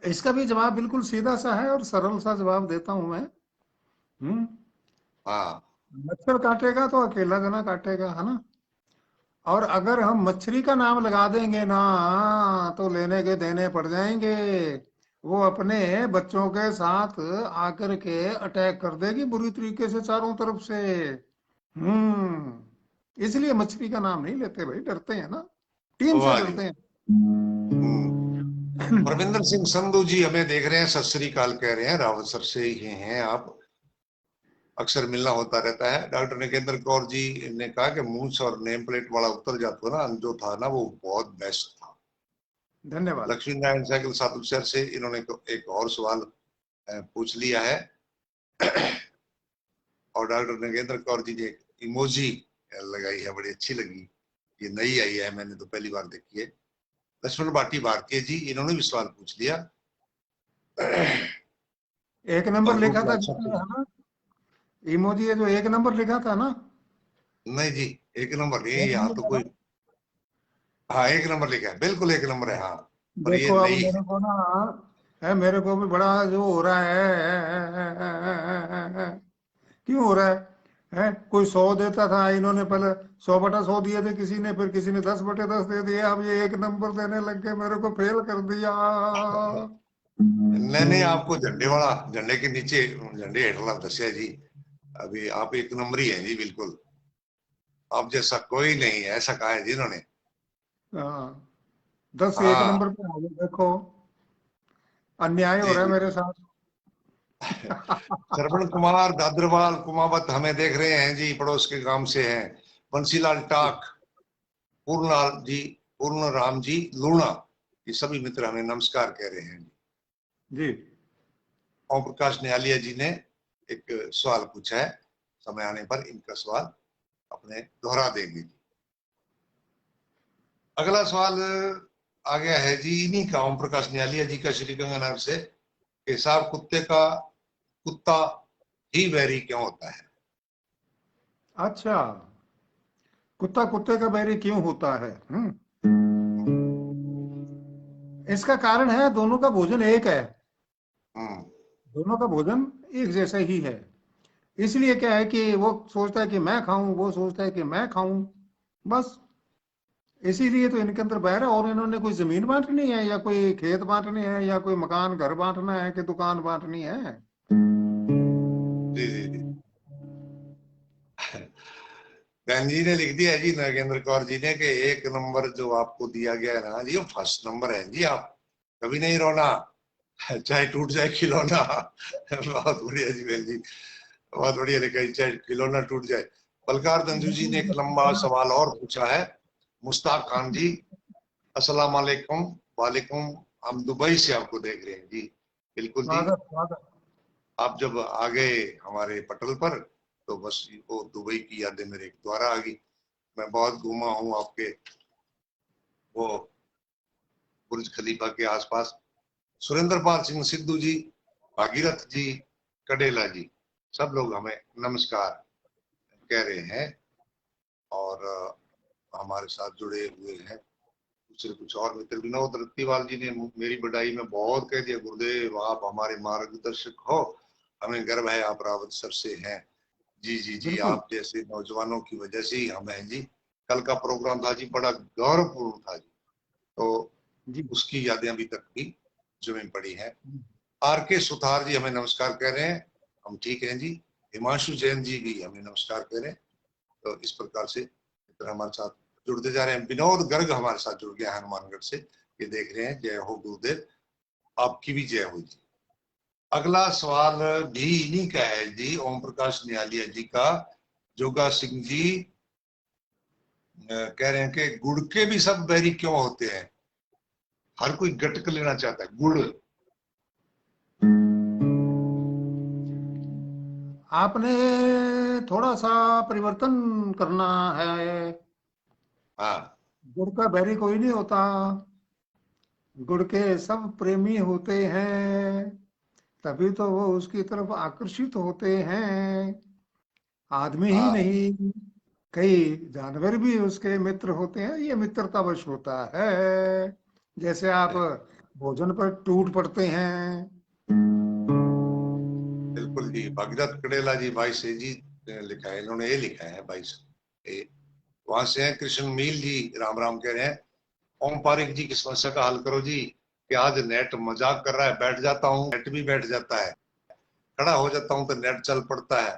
इसका भी जवाब बिल्कुल सीधा सा है और सरल सा जवाब देता हूं मैं। हम्म। हाँ मच्छर काटेगा तो अकेला जना काटेगा, है ना। और अगर हम मछली का नाम लगा देंगे ना, तो लेने के देने पड़ जाएंगे। वो अपने बच्चों के साथ आकर के अटैक कर देगी बुरी तरीके से चारों तरफ से। इसलिए मछली का नाम नहीं लेते भाई, डरते हैं ना, टीम से वाह जी। डरते हैं। परविंदर सिंह संधू जी हमें देख रहे हैं, सत श्री अकाल कह रहे हैं, रावतसर से ही हैं आप, अक्सर मिलना होता रहता है। डॉक्टर नगेंद्र कौर जी ने कहा कि मूंछ और नेम प्लेट वाला उत्तर जातो ना जो था ना वो बहुत बेस्ट था। धन्यवाद। लक्ष्मी नारायण साइकिल सातुलशहर से इन्होंने एक और सवाल पूछ लिया है। और डॉक्टर नगेंद्र कौर जी ने इमोजी लगाई है, बड़ी अच्छी लगी, ये नई आई है, मैंने तो पहली बार देखी है। लक्ष्मण भाटी भारतीय जी, इन्होंने भी सवाल पूछ लिया। एक नंबर और लिखा था रूपलाल जिसमें, साहब, है ना? इमोजी है जो एक नंबर लिखा था ना? नहीं जी, एक नंबर नहीं है एक यहाँ नंबर तो था कोई। ना? हाँ, एक नंबर लिखा है, बिल्कुल एक नंबर है, हाँ। पर ये देखो अब नई मेरे है। को ना है, मेरे को भी बड़ा जो हो रहा है। क्यों हो रहा है? कोई 100 देता था, इन्होंने पहले 100/100 दिए थे, किसी ने 10/10 दे दिए, अब ये एक नंबर देने लग गए, मेरे को फेल कर दिया। नहीं आपको झंडे वाला, झंडे के नीचे, झंडे हेठला दसिया जी। अभी आप एक नंबर ही है जी, बिल्कुल। आप जैसा कोई नहीं है, ऐसा कहा है जी इन्होंने। हाँ, 10 एक हाँ नंबर पे आ गए, देखो अन्याय हो जी रहा है जी। मेरे साथ। श्रवण कुमार दादरवाल कुमावत हमें देख रहे हैं जी, पड़ोस के गांव से हैं। बंसीलाल टाक, पूर्णलाल जी, पूर्ण राम जी लूणा, ये सभी मित्र हमें नमस्कार कह रहे हैं। जी। ओम प्रकाश निहालिया जी ने एक सवाल पूछा है, समय आने पर इनका सवाल अपने दोहरा देंगे। अगला सवाल आ गया है जी इन्हीं का, ओम प्रकाश निहालिया जी का, श्री गंगानगर से, कि साहब कुत्ता ही वैरी क्यों होता है? अच्छा, कुत्ता कुत्ते का बैरी क्यों होता है? इसका कारण है, दोनों का भोजन एक है। हम्म। दोनों का भोजन एक जैसा ही है। इसलिए क्या है कि वो सोचता है कि मैं खाऊं, वो सोचता है कि मैं खाऊं, बस। इसीलिए तो इनके अंदर बैर है। और इन्होंने कोई जमीन बांटनी है, या कोई खेत बांटनी है, या कोई मकान घर बांटना है, कि दुकान बांटनी है? जी जी जी। बहन जी ने लिख दिया है जी, नागेंद्र कौर जी ने, कि एक नंबर जो आपको दिया गया है ना जी, वो फर्स्ट नंबर है जी। आप कभी नहीं रोना, चाहे टूट जाए खिलौना। बहुत बढ़िया जी बहन जी, बहुत बढ़िया लिखा है, चाहे खिलौना टूट जाए। बलकार दंजू जी ने एक लंबा सवाल और पूछा है। मुश्ताक खान जी, अस्सलाम वालेकुम। वालेकुम। हम दुबई से आपको देख रहे हैं जी। बिल्कुल जी। स्वागत स्वागत। आप जब आ गए हमारे पटल पर, तो बस वो दुबई की यादें मेरे द्वारा आ गई। मैं बहुत घूमा हूँ आपके वो बुर्ज खलीफा के आसपास। सुरेंद्र पाल सिंह सिद्धू जी, भागीरथ जी, कडेला जी, सब लोग हमें नमस्कार कह रहे हैं। और हमारे साथ जुड़े हुए हैं दूसरे कुछ और मित्र। विनोद रत्तीवाल जी ने मेरी बड़ाई में बहुत कह दिया, गुरुदेव आप हमारे मार्गदर्शक हो, हमें गर्व है आप रावत सर से हैं। जी जी जी, बिल्कुल। आप जैसे नौजवानों की वजह से ही हम हैं जी। कल का प्रोग्राम था जी, बड़ा गौरवपूर्ण था जी। तो जी। उसकी यादें अभी तक भी जमी पड़ी है। आर के सुथार जी हमें नमस्कार कह रहे हैं, हम ठीक हैं जी। हिमांशु जैन जी भी हमें नमस्कार कह रहे हैं। तो इस प्रकार से मित्र हमारे साथ जुड़ते जा रहे हैं। विनोद गर्ग हमारे साथ जुड़ गया हनुमानगढ़ से, ये देख रहे हैं। जय हो गुरुदेव, आपकी भी जय हो जी। अगला सवाल भी इन्हीं का है जी, ओम प्रकाश निहालिया जी का। जोगा सिंह जी कह रहे हैं कि गुड़ के भी सब बैरी क्यों होते हैं? हर कोई गटक लेना चाहता है गुड़। आपने थोड़ा सा परिवर्तन करना है। हाँ गुड़ का बैरी कोई नहीं होता। गुड़ के सब प्रेमी होते हैं, तभी तो वो उसकी तरफ आकर्षित होते हैं। आदमी ही हाँ। नहीं, कई जानवर भी उसके मित्र होते हैं। ये मित्रतावश होता है। जैसे आप भोजन पर टूट पड़ते हैं। बिल्कुल जी, भगीरथ कड़ेला जी भाई से जी लिखा है, इन्होंने ये लिखा है भाई से। वहां से हैं कृष्ण मील जी, राम राम कह रहे हैं। ओम पारिक जी की समस्या का हल करो जी, कि आज नेट मजाक कर रहा है, बैठ जाता हूँ नेट भी बैठ जाता है, खड़ा हो जाता हूँ तो नेट चल पड़ता है।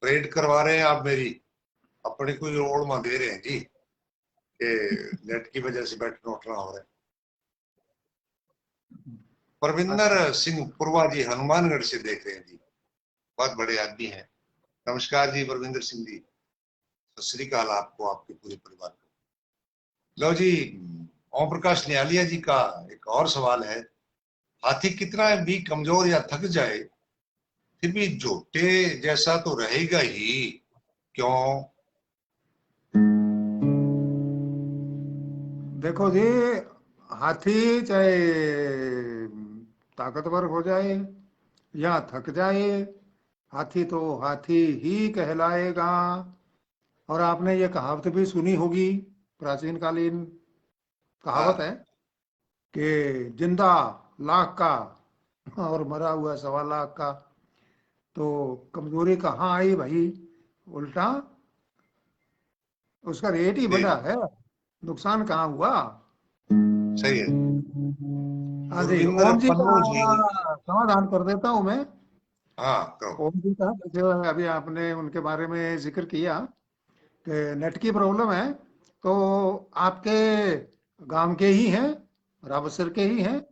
ट्रेड करवा रहे हैं आप मेरी, अपने को ओरमा दे रहे हैं जी, कि नेट की वजह से बैठना उठना हो रहा है। परविंदर अच्छा। सिंह पुरवा जी हनुमानगढ़ से देख रहे हैं जी, बहुत बड़े आदमी हैं। नमस्कार जी परविंदर सिंह जी, सत श्री अकाल आपको, आपके पूरे परिवार को। लो जी, ओम प्रकाश निहालिया जी का एक और सवाल है, हाथी कितना भी कमजोर या थक जाए फिर भी जोटे जैसा तो रहेगा ही, क्यों? देखो जी, हाथी चाहे ताकतवर हो जाए या थक जाए, हाथी तो हाथी ही कहलाएगा। और आपने ये कहावत भी सुनी होगी, प्राचीन कालीन कहावत हाँ, है कि जिंदा लाख का और मरा हुआ 1.25 लाख का। तो कमजोरी कहाँ आई भाई, उल्टा उसका रेट ही बढ़ा जी, है, नुकसान कहाँ हुआ। सही है। हाँ जी, गुरविंदर ओम जी का पन्नू जी। समाधान कर देता हूँ मैं। हाँ, कहो। ओम जी का, जैसे अभी आपने उनके बारे में जिक्र किया कि नेट की प्रॉब्लम है, तो आपके गांव के ही हैं, रावसर के ही हैं,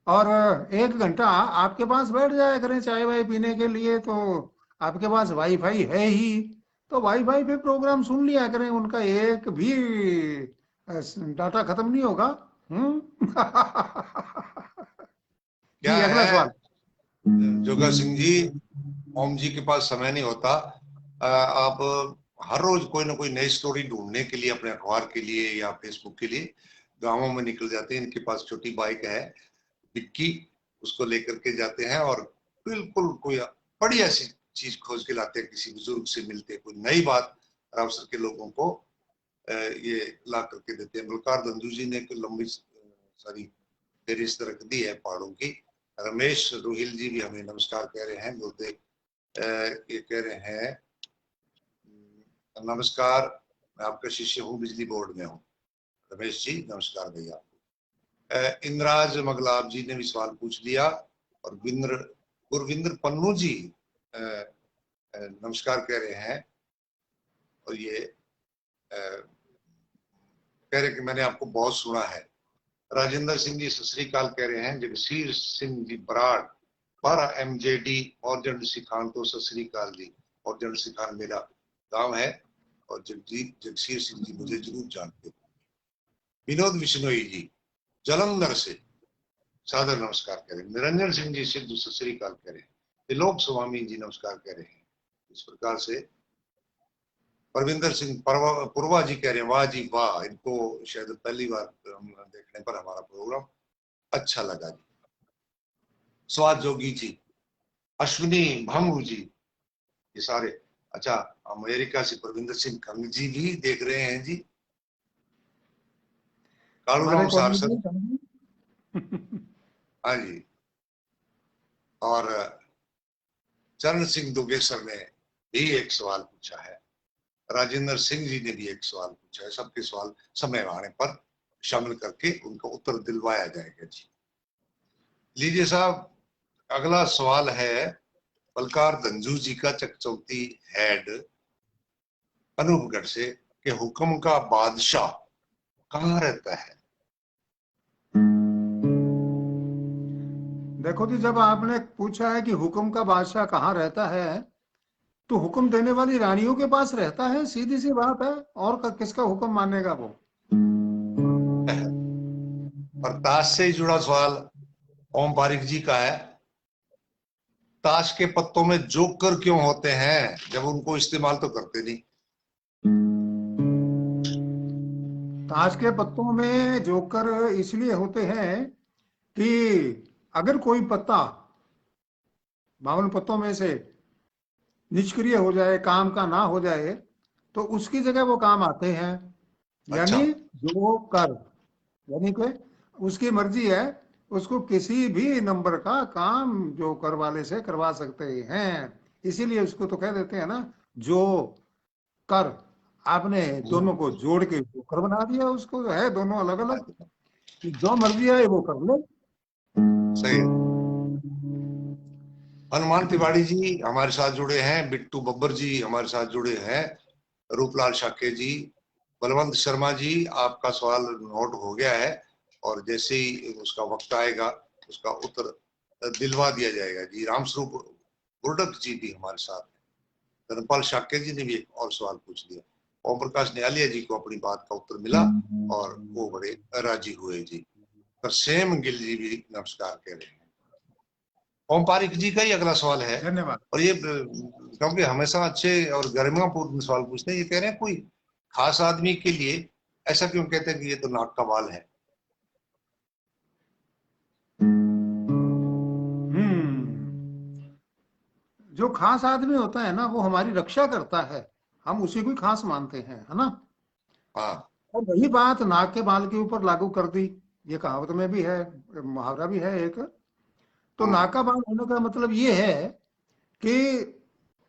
और 1 घंटा आपके पास बैठ जाया करें चाय वाय पीने के लिए, तो आपके पास वाईफाई है ही, तो वाईफाई पे प्रोग्राम सुन लिया करें, उनका एक भी डाटा खत्म नहीं होगा। हम्म। क्या जी, अगला है सवाल। जोगा सिंह जी, ओम जी के पास समय नहीं होता। आप हर रोज कोई ना कोई नई स्टोरी ढूंढने के लिए अपने अखबार के लिए या फेसबुक के लिए गांवों में निकल जाते हैं। इनके पास छोटी बाइक है डिक्की, उसको लेकर के जाते हैं और बिल्कुल कोई बढ़िया सी चीज खोज के लाते हैं, किसी बुजुर्ग से मिलते हैं, कोई नई बात रावसर के लोगों को ये ला करके देते हैं। बलकार धंजू जी ने एक लंबी सारी फेरिस्त रख दी है पहाड़ों की। रमेश रोहिल जी भी हमें नमस्कार कह रहे हैं, बोलते ये कह रहे हैं, नमस्कार, मैं आपका शिष्य हूँ, बिजली बोर्ड में हूँ। रमेश जी नमस्कार भैया। इंद्राज मगलाब जी ने भी सवाल पूछ लिया। और गुरविंदर पन्नू जी नमस्कार कह रहे हैं। और ये कह रहे कि मैंने आपको बहुत सुना है। राजेंद्र सिंह जी सत श्री अकाल कह रहे हैं। जगसीर सिंह जी बराड़ 12 MJD और जंड सिखान तो सत श्री अकाल जी। और जंड सिखान मेरा गांव है और जगसीर सिंह जी मुझे जरूर जानते हो। विनोद बिश्नोई जी जलंधर से सादर नमस्कार कह रहे हैं। निरंजन सिंह जी सिद्धू सत श्री अकाल कह रहे हैं। त्रिलोक स्वामी जी नमस्कार कह रहे हैं। इस प्रकार से परविंदर सिंह पुरवा जी कह रहे हैं, वाह जी वाह, इनको शायद पहली बार देखने पर हमारा प्रोग्राम अच्छा लगा जी। स्वाद जोगी जी, अश्विनी भांगू जी, ये सारे। अच्छा, अमेरिका से परविंदर सिंह कंग जी भी देख रहे हैं जी। हमारे कालूराम कॉलोनी सारसर, में। हाँ जी। और चरण सिंह दुगेसर ने भी एक सवाल पूछा है। राजेंद्र सिंह जी ने भी एक सवाल पूछा है। सबके सवाल समय आने पर शामिल करके उनका उत्तर दिलवाया जाएगा जी। लीजिए साहब, अगला सवाल है बलकार धंजू जी का, चकचौती हेड अनूपगढ़ से, कि हुक्म का बादशाह कहाँ रहता है? देखो जी, जब आपने पूछा है कि हुक्म का बादशाह कहाँ रहता है, तो हुक्म देने वाली रानियों के पास रहता है, सीधी सी बात है। और किसका हुक्म मानेगा वो। और ताश से ही जुड़ा सवाल ओम बारिक जी का है। ताश के पत्तों में जोकर क्यों होते हैं जब उनको इस्तेमाल तो करते नहीं? ताश के पत्तों में जोकर इसलिए होते हैं कि अगर कोई पत्ता 52 पत्तों में से निष्क्रिय हो जाए, काम का ना हो जाए, तो उसकी जगह वो काम आते हैं। अच्छा, यानी जो कर, यानी कि उसकी मर्जी है, उसको किसी भी नंबर का काम जो कर वाले से करवा सकते हैं। इसीलिए उसको तो कह देते हैं ना, जो कर। आपने दोनों को जोड़ के जो कर बना दिया, उसको है दोनों अलग अलग, जो मर्जी है वो कर ले। सही है। हनुमान तिवारी जी हमारे साथ जुड़े हैं, बिट्टू बब्बर जी हमारे साथ जुड़े हैं, रूपलाल शाके जी, बलवंत शर्मा जी, आपका सवाल नोट हो गया है और जैसे ही उसका वक्त आएगा उसका उत्तर दिलवा दिया जाएगा जी। रामस्वरूप बुर्डक जी भी हमारे साथ हैं। धर्मपाल शाक्य जी ने भी एक और सवाल पूछ लिया। ओम प्रकाश निहालिया जी को अपनी बात का उत्तर मिला और वो बड़े राजी हुए जी। तरसेम गिल जी भी नमस्कार कह रहे हैं। ओम पारिक जी का ही अगला सवाल है। धन्यवाद। और ये क्योंकि हमेशा अच्छे और गरिमापूर्ण सवाल पूछते हैं, ये कह रहे हैं कोई खास आदमी के लिए ऐसा क्यों कहते हैं कि ये तो नाक का बाल है? जो खास आदमी होता है ना, वो हमारी रक्षा करता है, हम उसी को ही खास मानते हैं, है ना। हाँ और वही बात नाक के बाल के ऊपर लागू कर दी। ये कहावत में भी है, मुहावरा भी है एक। तो हम्म, नाक का बाल होने का मतलब ये है कि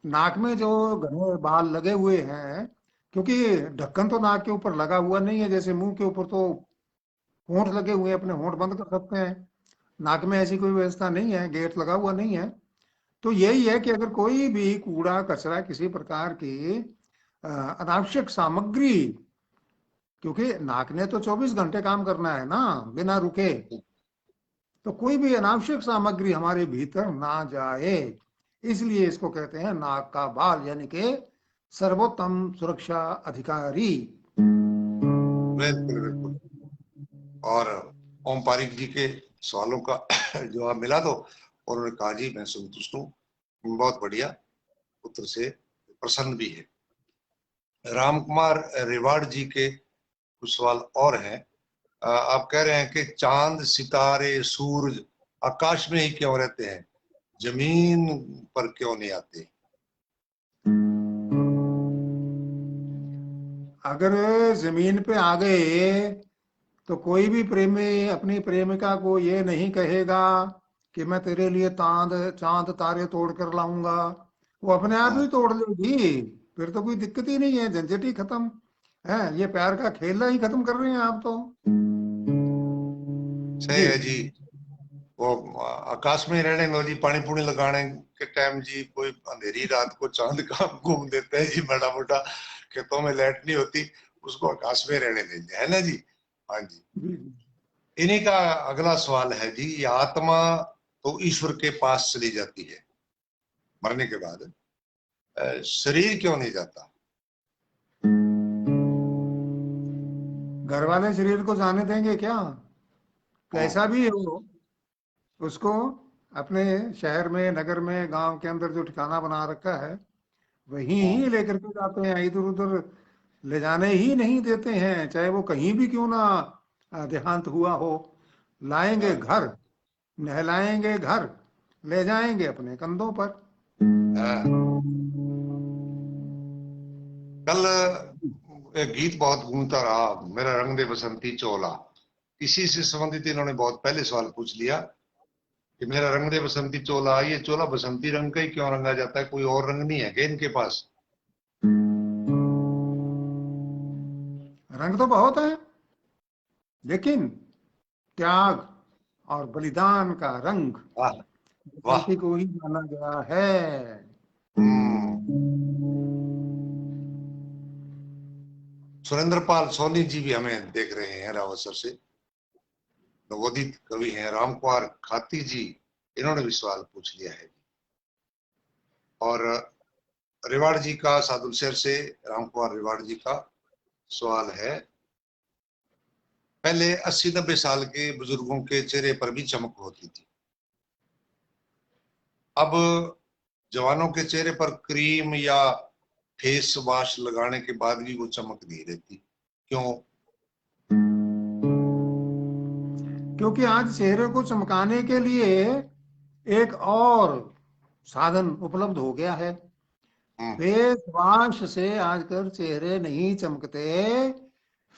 नाक में जो घने बाल लगे हुए हैं, क्योंकि ढक्कन तो नाक के ऊपर लगा हुआ नहीं है, जैसे मुंह के ऊपर तो होंठ लगे हुए हैं, अपने होंठ बंद कर सकते हैं। नाक में ऐसी कोई व्यवस्था नहीं है, गेट लगा हुआ नहीं है। तो यही है कि अगर कोई भी कूड़ा कचरा किसी प्रकार की अनावश्यक सामग्री, क्योंकि नाक ने तो 24 घंटे काम करना है ना, बिना रुके, तो कोई भी अनावश्यक सामग्री हमारे भीतर ना जाए, इसलिए इसको कहते हैं नाक का बाल, यानी कि सर्वोत्तम सुरक्षा अधिकारी। बिल्कुल बिल्कुल। और ओम पारिक जी के सवालों का जवाब मिला तो, और उन्होंने कहा जी मैं संतुष्ट हूँ, बहुत बढ़िया उत्तर से प्रसन्न भी है। राम कुमार रेवाड़ जी के कुछ सवाल और हैं। आप कह रहे हैं कि चांद सितारे सूरज आकाश में ही क्यों रहते हैं, जमीन पर क्यों नहीं आते? अगर जमीन पे आ गए तो कोई भी प्रेमी अपनी प्रेमिका को ये नहीं कहेगा कि मैं तेरे लिए चांद चांद तारे तोड़ कर लाऊंगा। वो अपने आप हाँ ही तोड़ लेगी। फिर तो कोई दिक्कत ही नहीं है, झंझट ही खत्म है। ये प्यार का खेलना ही खत्म कर रहे हैं आप तो। सही जी। है जी। वो आकाश में रहने लो जी, पानी पूनी लगाने के टाइम जी कोई अंधेरी रात को चांद का घूम देते हैं जी, बड़ा मोटा खेतों में लाइट नहीं होती, उसको आकाश में रहने देंगे, है ना जी। हाँ जी। जी। इन्हीं का अगला सवाल है जी, ये आत्मा तो ईश्वर के पास चली जाती है मरने के बाद, शरीर क्यों नहीं जाता? घर वाले शरीर को जाने देंगे क्या? हम्म, कैसा भी हो उसको, अपने शहर में, नगर में, गांव के अंदर जो ठिकाना बना रखा है वहीं हम्म, ही लेकर के जाते हैं, इधर उधर ले जाने ही नहीं देते हैं, चाहे वो कहीं भी क्यों ना देहांत हुआ हो। लाएंगे हाँ, घर, नहलाएंगे घर, ले जाएंगे अपने कंधों पर। हाँ। कल एक गीत बहुत गूंजता रहा, मेरा रंग दे बसंती चोला, इसी से संबंधित इन्होंने बहुत पहले सवाल पूछ लिया कि मेरा रंग दे बसंती चोला, ये चोला बसंती रंग का ही क्यों रंगा जाता है, कोई और रंग नहीं है क्या इनके पास? रंग तो बहुत है, लेकिन त्याग और बलिदान का रंग वाह वाह। बसंती को ही माना गया है। हम्म। सुरेंद्र पाल सोनी जी भी हमें देख रहे हैं रावसर से, नवोदित कवि हैं राम कुमार खाती जी, इन्होंने भी सवाल पूछ लिया है। और रेवाड़ जी का, सादुल शहर से राम कुमार रेवाड़ जी का सवाल है, पहले 80-90 साल के बुजुर्गों के चेहरे पर भी चमक होती थी, अब जवानों के चेहरे पर क्रीम या फेस वॉश लगाने के बाद भी वो चमक नहीं रहती, क्यों? क्योंकि आज चेहरे को चमकाने के लिए एक और साधन उपलब्ध हो गया है। हम्म, फेस वॉश से आजकल चेहरे नहीं चमकते,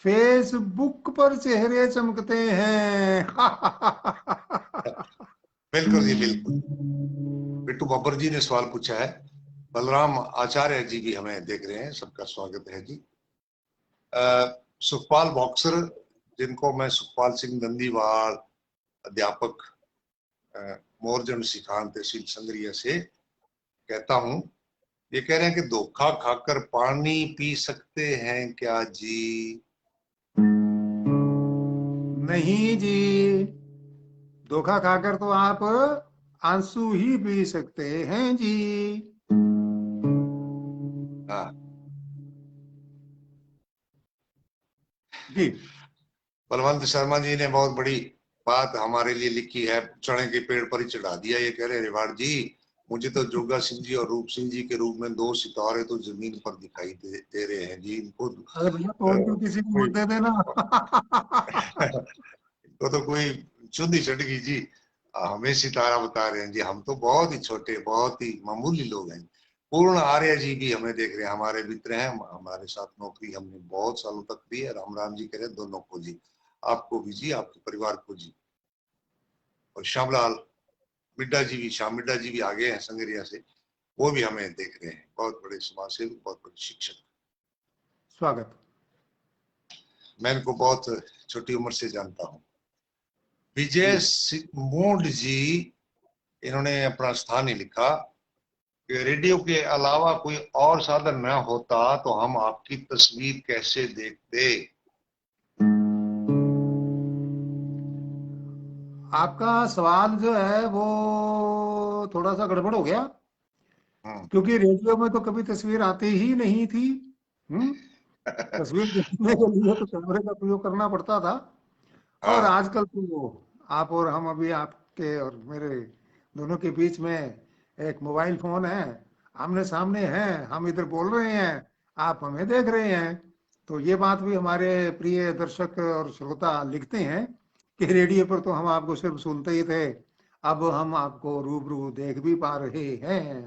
फेसबुक पर चेहरे चमकते हैं। बिल्कुल जी बिल्कुल। बिट्टू बब्बर जी ने सवाल पूछा है, बलराम आचार्य जी भी हमें देख रहे हैं, सबका स्वागत है जी। सुखपाल बॉक्सर, जिनको मैं सुखपाल सिंह दंदीवाल अध्यापक मोरजन सिखान तहसील संगरिया से कहता हूं, ये कह रहे हैं कि धोखा खाकर पानी पी सकते हैं क्या जी? नहीं जी, धोखा खाकर तो आप आंसू ही पी सकते हैं जी। हाँ जी। बलवंत शर्मा जी ने बहुत बड़ी बात हमारे लिए लिखी है, चने के पेड़ पर ही चढ़ा दिया। ये कह रहे रिवाड़ जी, मुझे तो जोगा सिंह जी और रूप सिंह जी के रूप में दो सितारे तो जमीन पर दिखाई दे रहे हैं जी। इनको अरे भैया तोड़ के किसी को कोई मत दे देना। इनको तो कोई चुंदी चढ़ गई जी। हमें सितारा बता रहे हैं जी, हम तो बहुत ही छोटे, बहुत ही मामूली लोग हैं। पूर्ण आर्य जी भी हमें देख रहे हैं, हमारे मित्र हैं, हमारे साथ नौकरी हमने बहुत सालों तक की है। राम राम जी कह रहे हैं दोनों को जी, आपको भी जी, आपके परिवार को जी। और श्यामलाल मिड्डा जी भी, श्याम मिड्डा जी भी आगे हैं संगरिया से, वो भी हमें देख रहे हैं। बहुत बड़े समाज सेवक, बहुत बड़े शिक्षक। स्वागत। मैं इनको बहुत छोटी उम्र से जानता हूँ। विजय मूड जी, इन्होंने अपना स्थान ही लिखा कि रेडियो के अलावा कोई और साधन न होता तो हम आपकी तस्वीर कैसे देखते। आपका सवाल जो है वो थोड़ा सा गड़बड़ हो गया, हम्म। क्योंकि रेडियो में तो कभी तस्वीर आती ही नहीं थी। हम्म। तस्वीर देखने के लिए तो कैमरे का प्रयोग करना पड़ता था। और हाँ आजकल तो वो आप और हम, अभी आपके और मेरे दोनों के बीच में एक मोबाइल फोन है, आमने सामने हैं, हम इधर बोल रहे हैं, आप हमें देख रहे हैं। तो ये बात भी हमारे प्रिय दर्शक और श्रोता लिखते हैं कि रेडियो पर तो हम आपको सिर्फ सुनते ही थे, अब हम आपको रूबरू देख भी पा रहे हैं।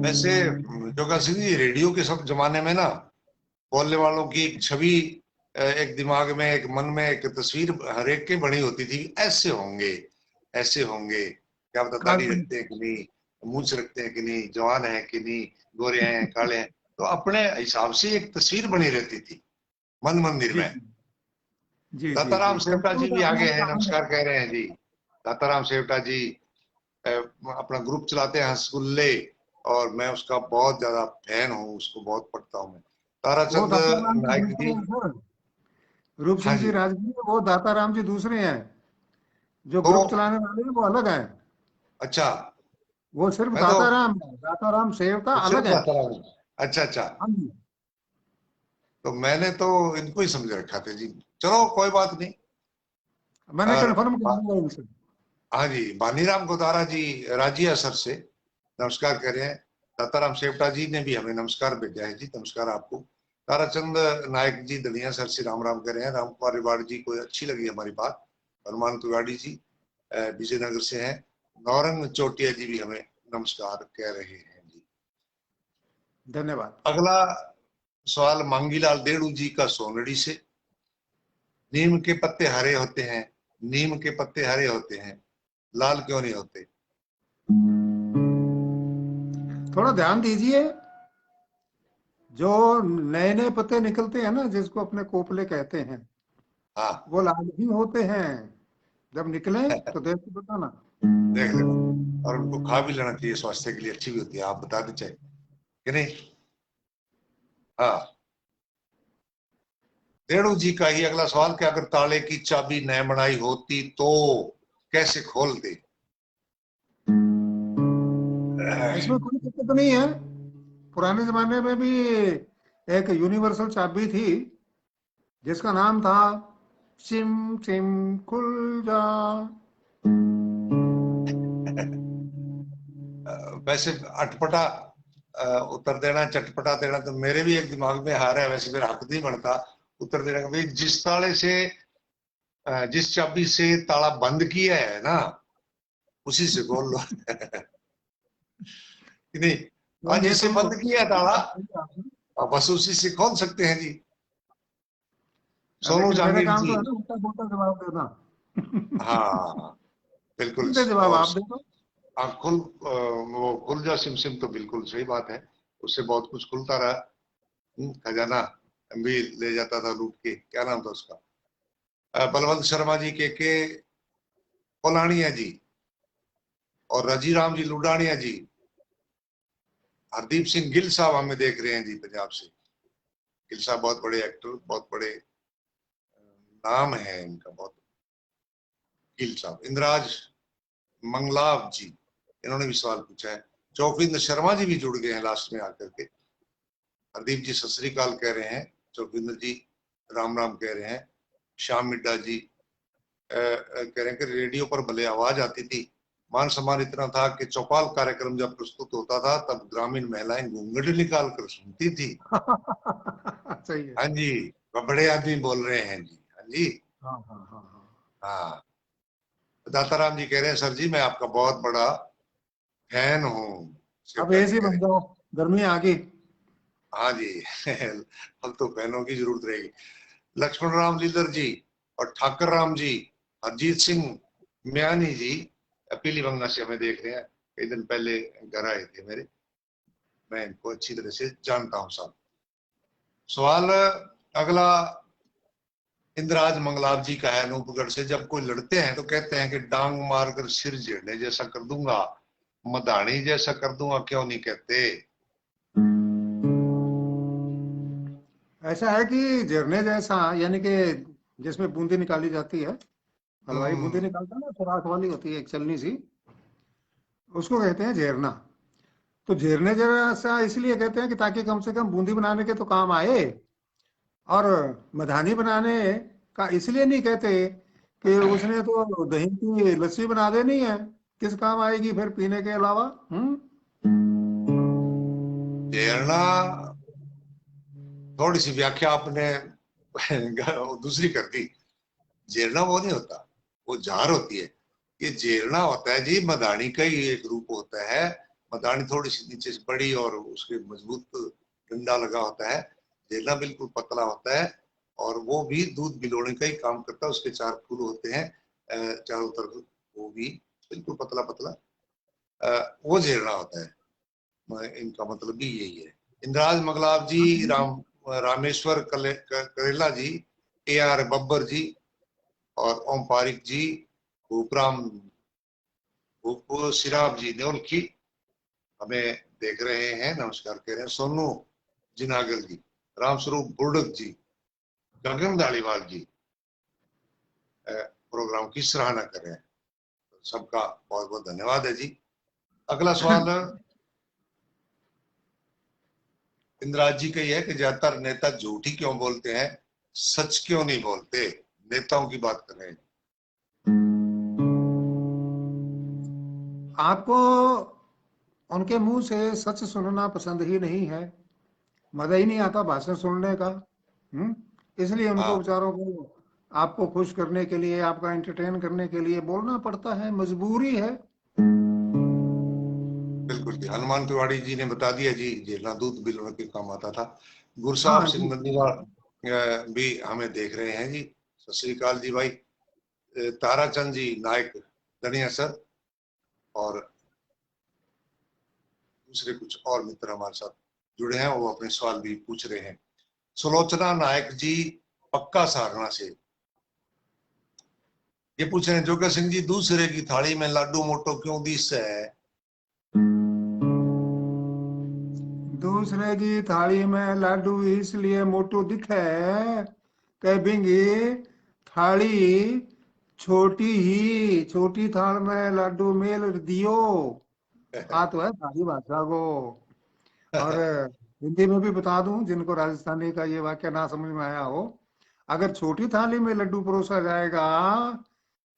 वैसे जोगा सिंह जी, रेडियो के सब जमाने में ना बोलने वालों की एक छवि, एक दिमाग में, एक मन में एक तस्वीर हर एक की बनी होती थी। ऐसे होंगे, ऐसे होंगे, क्या पता दाढ़ी काल्पनिक। रखते हैं कि नहीं, मूछ रखते हैं कि नहीं, जवान है कि नहीं, गोरे हैं काले हैं, तो अपने हिसाब से एक तस्वीर बनी रहती थी मन मंदिर जी में। जी जी जी जी। दाताराम सेवटा जी भी आगे हैं, टेलीफोन नमस्कार कह रहे हैं जी। दाताराम सेवटा जी अपना ग्रुप चलाते हैं हंसगुल्ले, और मैं उसका बहुत ज्यादा फैन हूँ, उसको बहुत पढ़ता हूँ मैं। वो ताराचंद दाताराम जी नायक दूसरे जी। हैं सर। रूप हाँ सिंह जी जी। राजगीर, वो दाताराम जी दूसरे हैं। जो तो ग्रुप चलाने वाले हैं वो अलग हैं। अच्छा, वो सिर्फ मैं तो दाताराम है, दाताराम सेवका सिर्फ अलग है। दाताराम हूँ। अच्छा अच्छा, हाँ जी। तो मैंने तो इनको ही समझ रखा था जी। चलो कोई बात नहीं। मैंने और कन्फर्म कर दिया इनसे। हाँ जी, बानीराम गोदारा जी राजिया सर से नमस्कार कह रहे हैं। दाताराम सेवटा जी ने भी हमें नमस्कार भेजा है जी, नमस्कार आपको। ताराचंद नायक जी दलिया सर से राम राम कह रहे हैं। राम कुमार रिवाड़ जी को अच्छी लगी हमारी बात। हनुमान तिवाड़ी जी विजयनगर से हैं। नौरंग चोटिया जी भी हमें नमस्कार कह रहे हैं जी। धन्यवाद। अगला सवाल मांगीलाल देड़ू जी का सोनड़ी से। नीम के पत्ते हरे होते हैं, नीम के पत्ते हरे होते हैं, लाल क्यों नहीं होते? थोड़ा ध्यान दीजिए। जो नए नए पत्ते निकलते हैं ना, जिसको अपने कोपले कहते हैं, हाँ वो लाल ही होते हैं। जब निकले तो देख के बताना। देख लेना, और उनको खा भी लेना चाहिए, स्वास्थ्य के लिए अच्छी भी होती है, आप बता दीजिए कि नहीं। हाँ, रेणु जी का ही अगला सवाल कि अगर ताले की चाबी न बनाई होती तो कैसे खोलते? इसमें कोई दिक्कत नहीं है। पुराने जमाने में भी एक यूनिवर्सल चाबी थी, जिसका नाम था सिम सिम खुल जा। वैसे अटपटा उत्तर देना, चटपटा देना तो मेरे भी एक दिमाग में आ रहा है। वैसे मेरा हक नहीं बनता उत्तर देने का। भाई जिस ताले से जिस चाबी से ताला बंद किया है ना, उसी से खोल लो। कि नहीं? तो आज ये जिससे तो बंद किया है ताला, अब बस उसी से खोल सकते हैं जी। सोनू लेकिन मेरा जहांगीर काम जी। तो है ना उल्टा पुल्टा जवाब देना। हाँ हाँ हाँ, बिल्कुल। सीधे जवाब और आप दे दो। वो खुल जा सिम सिम तो बिल्कुल सही बात है। उससे बहुत कुछ खुलता रहा। खजाना भी ले जाता था लूट के। क्या नाम था उसका? बलवंत शर्मा जी के कोलानिया जी, और रजीराम जी लुडानिया जी। हरदीप सिंह गिल साहब हमें देख रहे हैं जी पंजाब से। गिल साहब बहुत बड़े एक्टर, बहुत बड़े नाम है इनका बहुत। गिल साहब। इंद्राज मंगलाव जी, इन्होंने भी सवाल पूछा है। चौकिंदर शर्मा जी भी जुड़ गए हैं लास्ट में आकर के। हरदीप जी सत श्री अकाल कह रहे हैं चौकिंदर जी। राम राम कह रहे हैं। श्याम मिड्डा जी कह रहे हैं कि रेडियो पर भले आवाज आती थी, मान सम्मान इतना था कि चौपाल कार्यक्रम जब प्रस्तुत होता था तब ग्रामीण महिलाएं घूंघट निकाल कर सुनती थी। सही है। हाँ जी, बड़े आदमी बोल रहे हैं जी। हाँ जी। हाँ हाँ हाँ हाँ। हाँ, दाताराम जी कह रहे हैं सर जी मैं आपका बहुत बड़ा फैन हूँ, अब शिवका जी ऐसे कह बन रहे हैं। जाओ, गर्मी आ गई। हाँ जी अब तो फैनों की जरूरत रहेगी। लक्ष्मण राम लीलर जी और ठाकर राम जी, हरजीत सिंह म्यानी जी पीली बंगा से हमें देख रहे हैं। कई दिन पहले घर आए थे मेरे, मैं इनको अच्छी तरह से जानता हूँ साहब। सवाल अगला इंद्राज मंगलाव जी का है अनूपगढ़ से। जब कोई लड़ते हैं तो कहते हैं कि डांग मारकर सिर झेड़ने जैसा कर दूंगा, मदानी जैसा कर दूंगा, क्यों नहीं कहते? ऐसा है कि झरने जैसा, यानी कि जिसमें बूंदी निकाली जाती है, हलवाई बूंदी हम्म, निकालता है ना, सुराख वाली होती है एक चलनी सी, उसको कहते हैं झेरना। तो झेरने जैसा इसलिए कहते हैं कि ताकि कम से कम बूंदी बनाने के तो काम आए। और मधानी बनाने का इसलिए नहीं कहते कि उसने तो दही की लस्सी बना देनी है, किस काम आएगी फिर पीने के अलावा। हम्म। झेलना थोड़ी सी व्याख्या आपने दूसरी कर दी। झेलना वो नहीं होता, वो जार होती है। ये झेलना होता है जी, मदानी का ही एक रूप होता है। मदानी थोड़ी सी नीचे से बड़ी और उसके मजबूत डंडा लगा होता है। झेलना बिल्कुल पतला होता है और वो भी दूध गिलोने का ही काम करता है। उसके चार फूल होते हैं चारों तरफ, वो भी बिल्कुल पतला पतला, वो झेलना होता है। इनका मतलब भी यही है। इंद्राज मगलाब जी, रामेश्वर करेला जी, ए आर बब्बर जी और ओम पारिक जी, भूपराम भूप सिराब जी न्योलखी हमें देख रहे हैं, नमस्कार कह रहे हैं। सोनू जिनागल जी, रामस्वरूप बुर्डक जी, गगन धालीवाल जी प्रोग्राम की सराहना कर रहे हैं। सबका बहुत बहुत धन्यवाद है जी। अगला सवाल इंदिराज जी का यह है कि ज्यादातर नेता झूठी क्यों बोलते हैं, सच क्यों नहीं बोलते? नेताओं की बात कर रहे हैं। आपको उनके मुंह से सच सुनना पसंद ही नहीं है, मजा ही नहीं आता भाषण सुनने का। हम्म। इसलिए उनको हाँ बेचारों को आपको खुश करने के लिए, आपका एंटरटेन करने के लिए बोलना पड़ता है, मजबूरी है। बिल्कुल जी, हनुमान तिवाड़ी जी ने बता दिया जी, झेलना दूध बिलों के काम आता था। गुरसाहिब हाँ सिंह जी। नंदीवाल भी हमें देख रहे हैं जी, सत श्री अकाल जी भाई। ताराचंद जी नायक धनिया सर और दूसरे कुछ और मित्र हमारे साथ जुड़े हैं, वो अपने सवाल भी पूछ रहे हैं। सुलोचना नायक जी पक्का सहारना से ये पूछ रहे हैं, जोगा सिंह जी दूसरे की थाली में लाडू मोटो क्यों दिस है? दूसरे की थाली में लाडू इसलिए मोटू दिखे कि बिंगी थाली छोटी ही, छोटी थाल में लाडू मेल दियो। आ तो है सारी भाषा को। और हिंदी में भी बता दूं जिनको राजस्थानी का ये वाक्य ना समझ में आया हो, अगर छोटी थाली में लड्डू परोसा जाएगा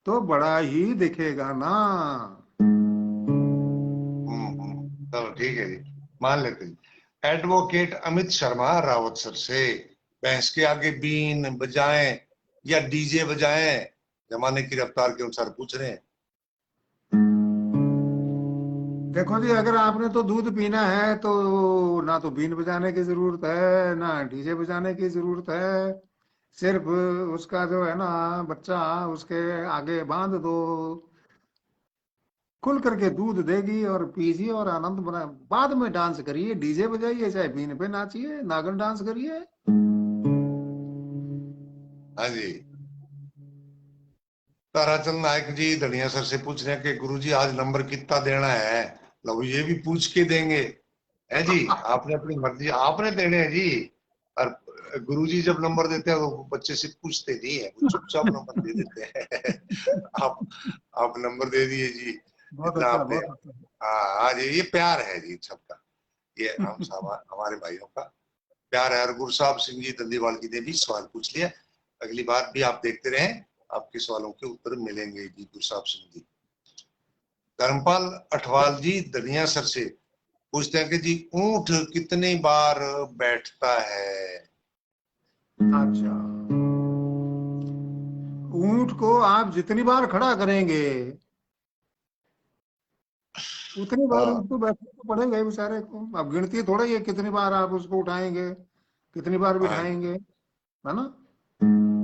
तो बड़ा ही दिखेगा ना। चलो ठीक है जी, मान लेते हैं। एडवोकेट अमित शर्मा रावत सर से, भैंस के आगे बीन बजाएं या डीजे बजाएं, जमाने की रफ्तार के अनुसार पूछ रहे हैं। देखो जी, अगर आपने तो दूध पीना है तो ना तो बीन बजाने की जरूरत है ना डीजे बजाने की जरूरत है। सिर्फ उसका जो है ना बच्चा, उसके आगे बांध दो, खुल करके दूध देगी और पीजिए और आनंद बना। बाद में डांस करिए, डीजे बजाइए चाहे बीन पे नाचिए, नागन डांस करिए। हाँ जी। ताराचंद नायक जी धनिया सर से पूछ रहे हैं कि गुरुजी आज नंबर कितना देना है? लो ये भी पूछ के देंगे, है जी। आपने अपनी मर्जी, आपने देने हैं जी। और गुरुजी जब नंबर देते हैं तो बच्चे से पूछते नहीं है, वो चुपचाप नंबर दे देते हैं। आप आप नंबर दे दिए जी, बहुत इतना अच्छा, आपने। बहुत अच्छा। हाँ आज ये प्यार है जी सबका, ये हम सब हमारे भाइयों का। प्यार है। और गुरसाहिब सिंह जी दंदीवाल जी ने भी सवाल पूछ लिया। अगली बार भी आप देखते रहें, आपके सवालों के उत्तर मिलेंगे जी गुरसाहिब सिंह जी। धर्मपाल अठवाल जी दनियासर से पूछते हैं कि जी ऊंट कितनी बार बैठता है? अच्छा, ऊंट को आप जितनी बार खड़ा करेंगे उतनी बार हाँ, उसको बैठना तो पड़ेगा ही बेचारे को। अब गिनती थोड़ा ही है कितनी बार आप उसको उठाएंगे, कितनी बार हाँ जी, बिठाएंगे, है ना।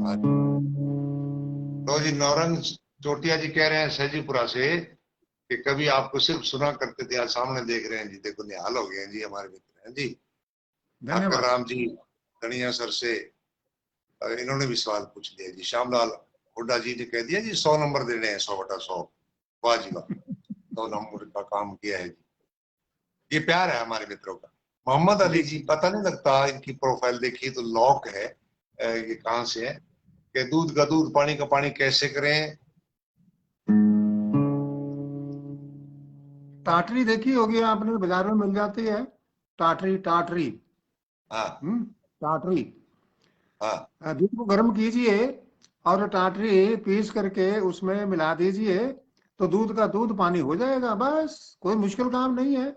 हाँ जी। तो जी नौरंग चोटिया जी कह रहे हैं सहजीपुरा से कि कभी आपको सिर्फ सुना करते थे, आज सामने देख रहे हैं जी, देखो निहाल हो गए हैं जी हमारे मित्र हैं जी। ठाकर धन्यवाद। राम जी गणिया सर से इन्होंने भी सवाल पूछ लिया जी। श्यामलाल हुड्डा जी ने कह दिया जी 100 नंबर देने हैं, 100/100। वाह जी वाह, 100 नंबर का काम किया है जी। ये प्यार है हमारे मित्रों का। मोहम्मद अली जी, जी, पता नहीं लगता, इनकी प्रोफाइल देखिए तो लॉक है। ये कहाँ से है कि दूध का दूध पानी का पानी कैसे करें? टाटरी देखी होगी आपने, बाजार में मिल जाती है। टाटरी, टाटरी। हाँ, टाटरी। हाँ। दूध को गर्म कीजिए और टाटरी पीस करके उसमें मिला दीजिए, तो दूध का दूध पानी हो जाएगा, बस कोई मुश्किल काम नहीं है।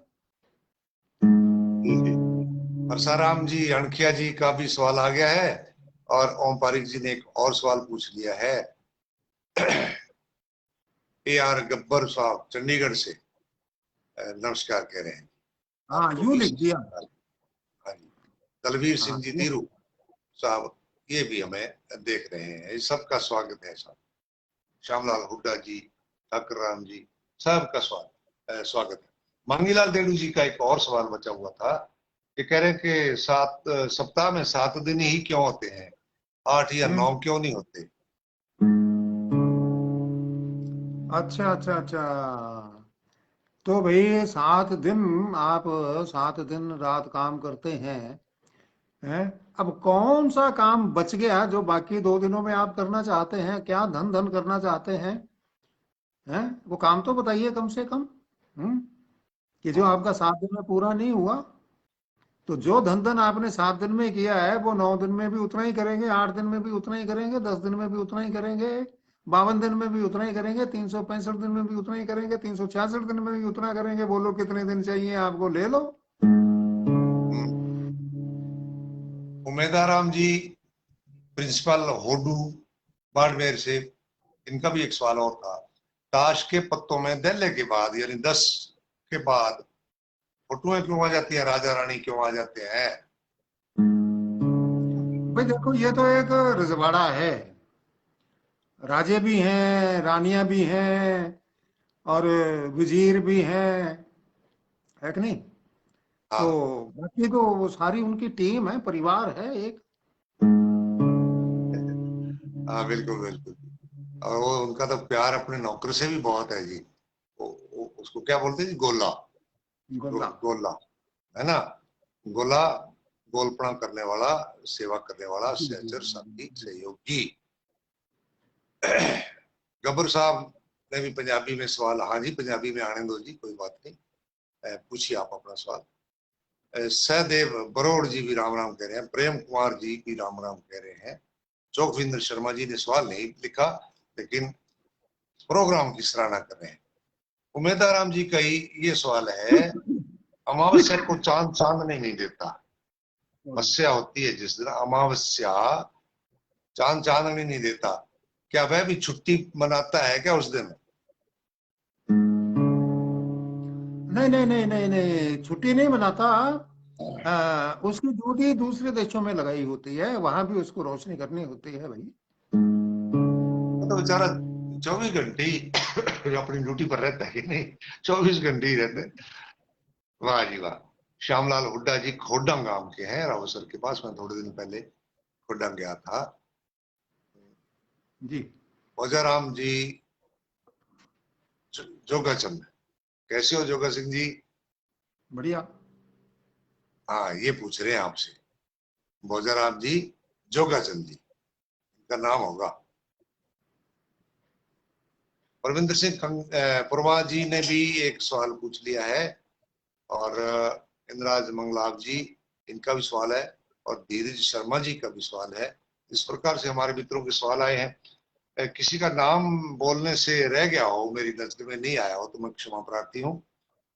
जी जी। परसाराम जी अणखिया जी का भी सवाल आ गया है। और ओम पारिक जी ने एक और सवाल पूछ लिया है। AR गब्बर साहब चंडीगढ़ से नमस्कार कह रहे हैं। हाँ, आपको यूं भी लिख दिया। हाँ जी। दलवीर हाँ, सिंह जी धीरू साहब, ये भी हमें देख रहे हैं। इस सबका स्वागत है साहब। श्यामलाल हुड्डा जी, ठाकर राम जी, सबका स्वागत है। मांगीलाल देड़ू जी का एक और सवाल बचा हुआ था कि कह रहे हैं कि सप्ताह में 7 दिन ही क्यों होते हैं, 8 या 9 हम्म। क्यों नहीं होते? अच्छा, अच्छा, अच्छा। तो भाई 7 दिन, आप 7 दिन रात काम करते हैं। अब कौन सा काम बच गया जो बाकी 2 दिनों में आप करना चाहते हैं? क्या धन धन करना चाहते हैं? वो काम तो बताइए कम से कम। हम्म कि जो हम्म, आपका 7 दिन में पूरा नहीं हुआ। तो जो धन धन आपने 7 दिन में किया है वो 9 दिन में भी उतना ही करेंगे, 8 दिन में भी उतना ही करेंगे, 10 दिन में भी उतना ही करेंगे, 52 दिन में भी उतना ही करेंगे, 365 दिन में भी उतना ही करेंगे, 366 दिन में भी उतना करेंगे। बोलो कितने दिन चाहिए आपको, ले लो। हम्म। उमेदाराम जी प्रिंसिपल होडू बाड़मेर से, इनका भी एक सवाल और था। ताश के पत्तों में दहले के बाद यानी 10 के बाद फोटोएं क्यों आ जाती है, राजा रानी क्यों आ जाते हैं? भाई देखो, ये तो एक रजवाड़ा है। राजे भी हैं, रानियां भी हैं, और वजीर भी हैं, है कि नहीं। तो हाँ, बाकी तो वो सारी उनकी टीम है, परिवार है एक। हाँ, बिल्कुल बिल्कुल। और वो उनका तो प्यार अपने नौकर से भी बहुत है जी। वो उसको क्या बोलते हैं जी, गोला। गोल्ला। गोला, है ना। गोला, गोलपना करने वाला, सेवा करने वाला, जी, जी, सहचर, साथी, जी। सहयोगी। गब्बर साहब ने भी पंजाबी में सवाल, हाँ जी पंजाबी में आने दो जी, कोई बात नहीं। पूछिए आप अपना सवाल। सहदेव बरोड़ जी भी राम राम कह रहे हैं। प्रेम कुमार जी भी राम राम कह रहे हैं। चौकविंदर शर्मा जी ने सवाल नहीं लिखा, लेकिन प्रोग्राम की सराहना कर रहे हैं। उमेदाराम जी का ही ये सवाल है। अमावस्या को चांद चांदनी नहीं देता। मस्या होती है जिस दिन अमावस्या, चांद चांदनी नहीं देता, क्या वह भी छुट्टी मनाता है क्या उस दिन? नहीं, नहीं, नहीं, नहीं, नहीं, छुट्टी नहीं मनाता। उसकी ड्यूटी दूसरे देशों में लगाई होती है, वहां भी उसको रोशनी करनी होती है भाई। तो बेचारा 24 घंटे ही अपनी ड्यूटी पर रहता है कि नहीं? 24 घंटे ही रहते हैं। वाह जी वाह। श्यामलाल हुड्डा जी खोडा गांव के हैं, रावसर के पास। मैं थोड़े दिन पहले खोडा गया था। जी। राम जी जोगा चंद, कैसे हो जोगा सिंह जी? बढ़िया। हाँ, ये पूछ रहे हैं आपसे। राम जी जोगा चंद जी, इनका नाम होगा। परविंदर सिंह पुरवा जी ने भी एक सवाल पूछ लिया है। और इंद्राज मंगलाव जी, इनका भी सवाल है। और धीरज शर्मा जी का भी सवाल है। इस प्रकार से हमारे मित्रों के सवाल आए हैं। किसी का नाम बोलने से रह गया हो, मेरी नजर में नहीं आया हो, तो मैं क्षमा प्रार्थी हूँ।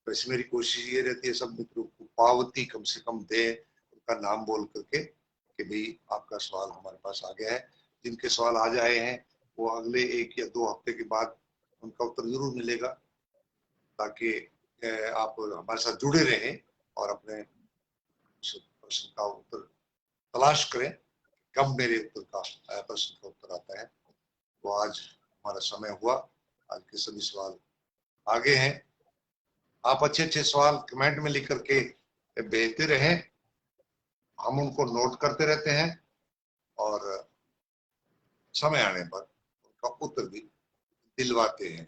वैसे मेरी कोशिश ये रहती है सब मित्रों को पावती कम से कम दे, उनका नाम बोल करके कि भाई आपका सवाल हमारे पास आ गया है। जिनके सवाल आ जाए हैं वो अगले 1 या 2 हफ्ते के बाद उनका उत्तर जरूर मिलेगा, ताकि आप हमारे साथ जुड़े रहें और अपने प्रश्न का उत्तर तलाश करें कब मेरे उत्तर का प्रश्न का उत्तर आता है। तो आज हमारा समय हुआ, आज के सभी सवाल आगे हैं। आप अच्छे अच्छे सवाल कमेंट में लिख करके भेजते रहें, हम उनको नोट करते रहते हैं और समय आने पर उनका उत्तर भी दिलवाते हैं।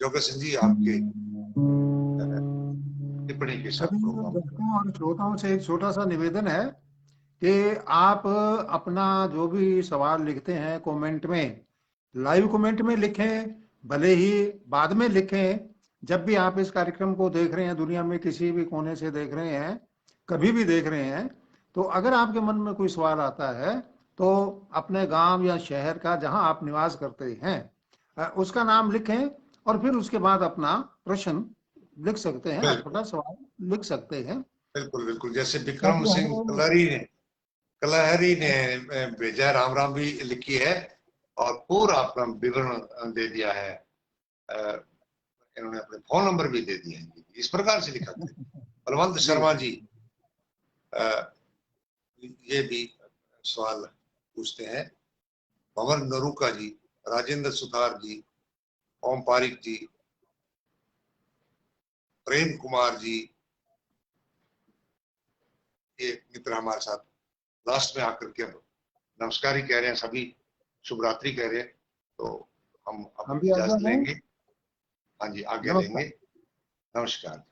जोगेश सिंह जी, आपके टिप्पणी के साथ सभी प्रोग्राम। दर्शकों और श्रोताओं से एक छोटा सा निवेदन है कि आप अपना जो भी सवाल लिखते हैं कमेंट में, लाइव कमेंट में लिखें, भले ही बाद में लिखें। जब भी आप इस कार्यक्रम को देख रहे हैं, दुनिया में किसी भी कोने से देख रहे हैं, कभी भी देख रहे हैं, तो अगर आपके मन में कोई सवाल आता है तो अपने गांव या शहर का जहां आप निवास करते हैं उसका नाम लिखें और फिर उसके बाद अपना प्रश्न लिख सकते हैं, बिल्कुल अपना सवाल लिख सकते हैं। बिल्कुल बिल्कुल, जैसे विक्रम ताकि सिंह हमें कलहरी ने भेजा, राम राम भी लिखी है और पूरा अपना विवरण दे दिया है। इन्होंने अपने फोन नंबर भी दे दिए हैं। इस प्रकार से लिखा करें। बलवंत जी शर्मा जी ये भी सवाल पूछते हैं। भवन नरूका जी, राजेंद्र सुतार जी, ओम पारिक जी, प्रेम कुमार जी, ये मित्र हमारे साथ लास्ट में आकर के अब नमस्कार ही कह रहे हैं, सभी शुभ रात्रि कह रहे हैं। तो हम अब हम भी आज्ञा इजाजत लें। लेंगे। हाँ जी, आज्ञा नमस्कार। लेंगे। नमस्कार।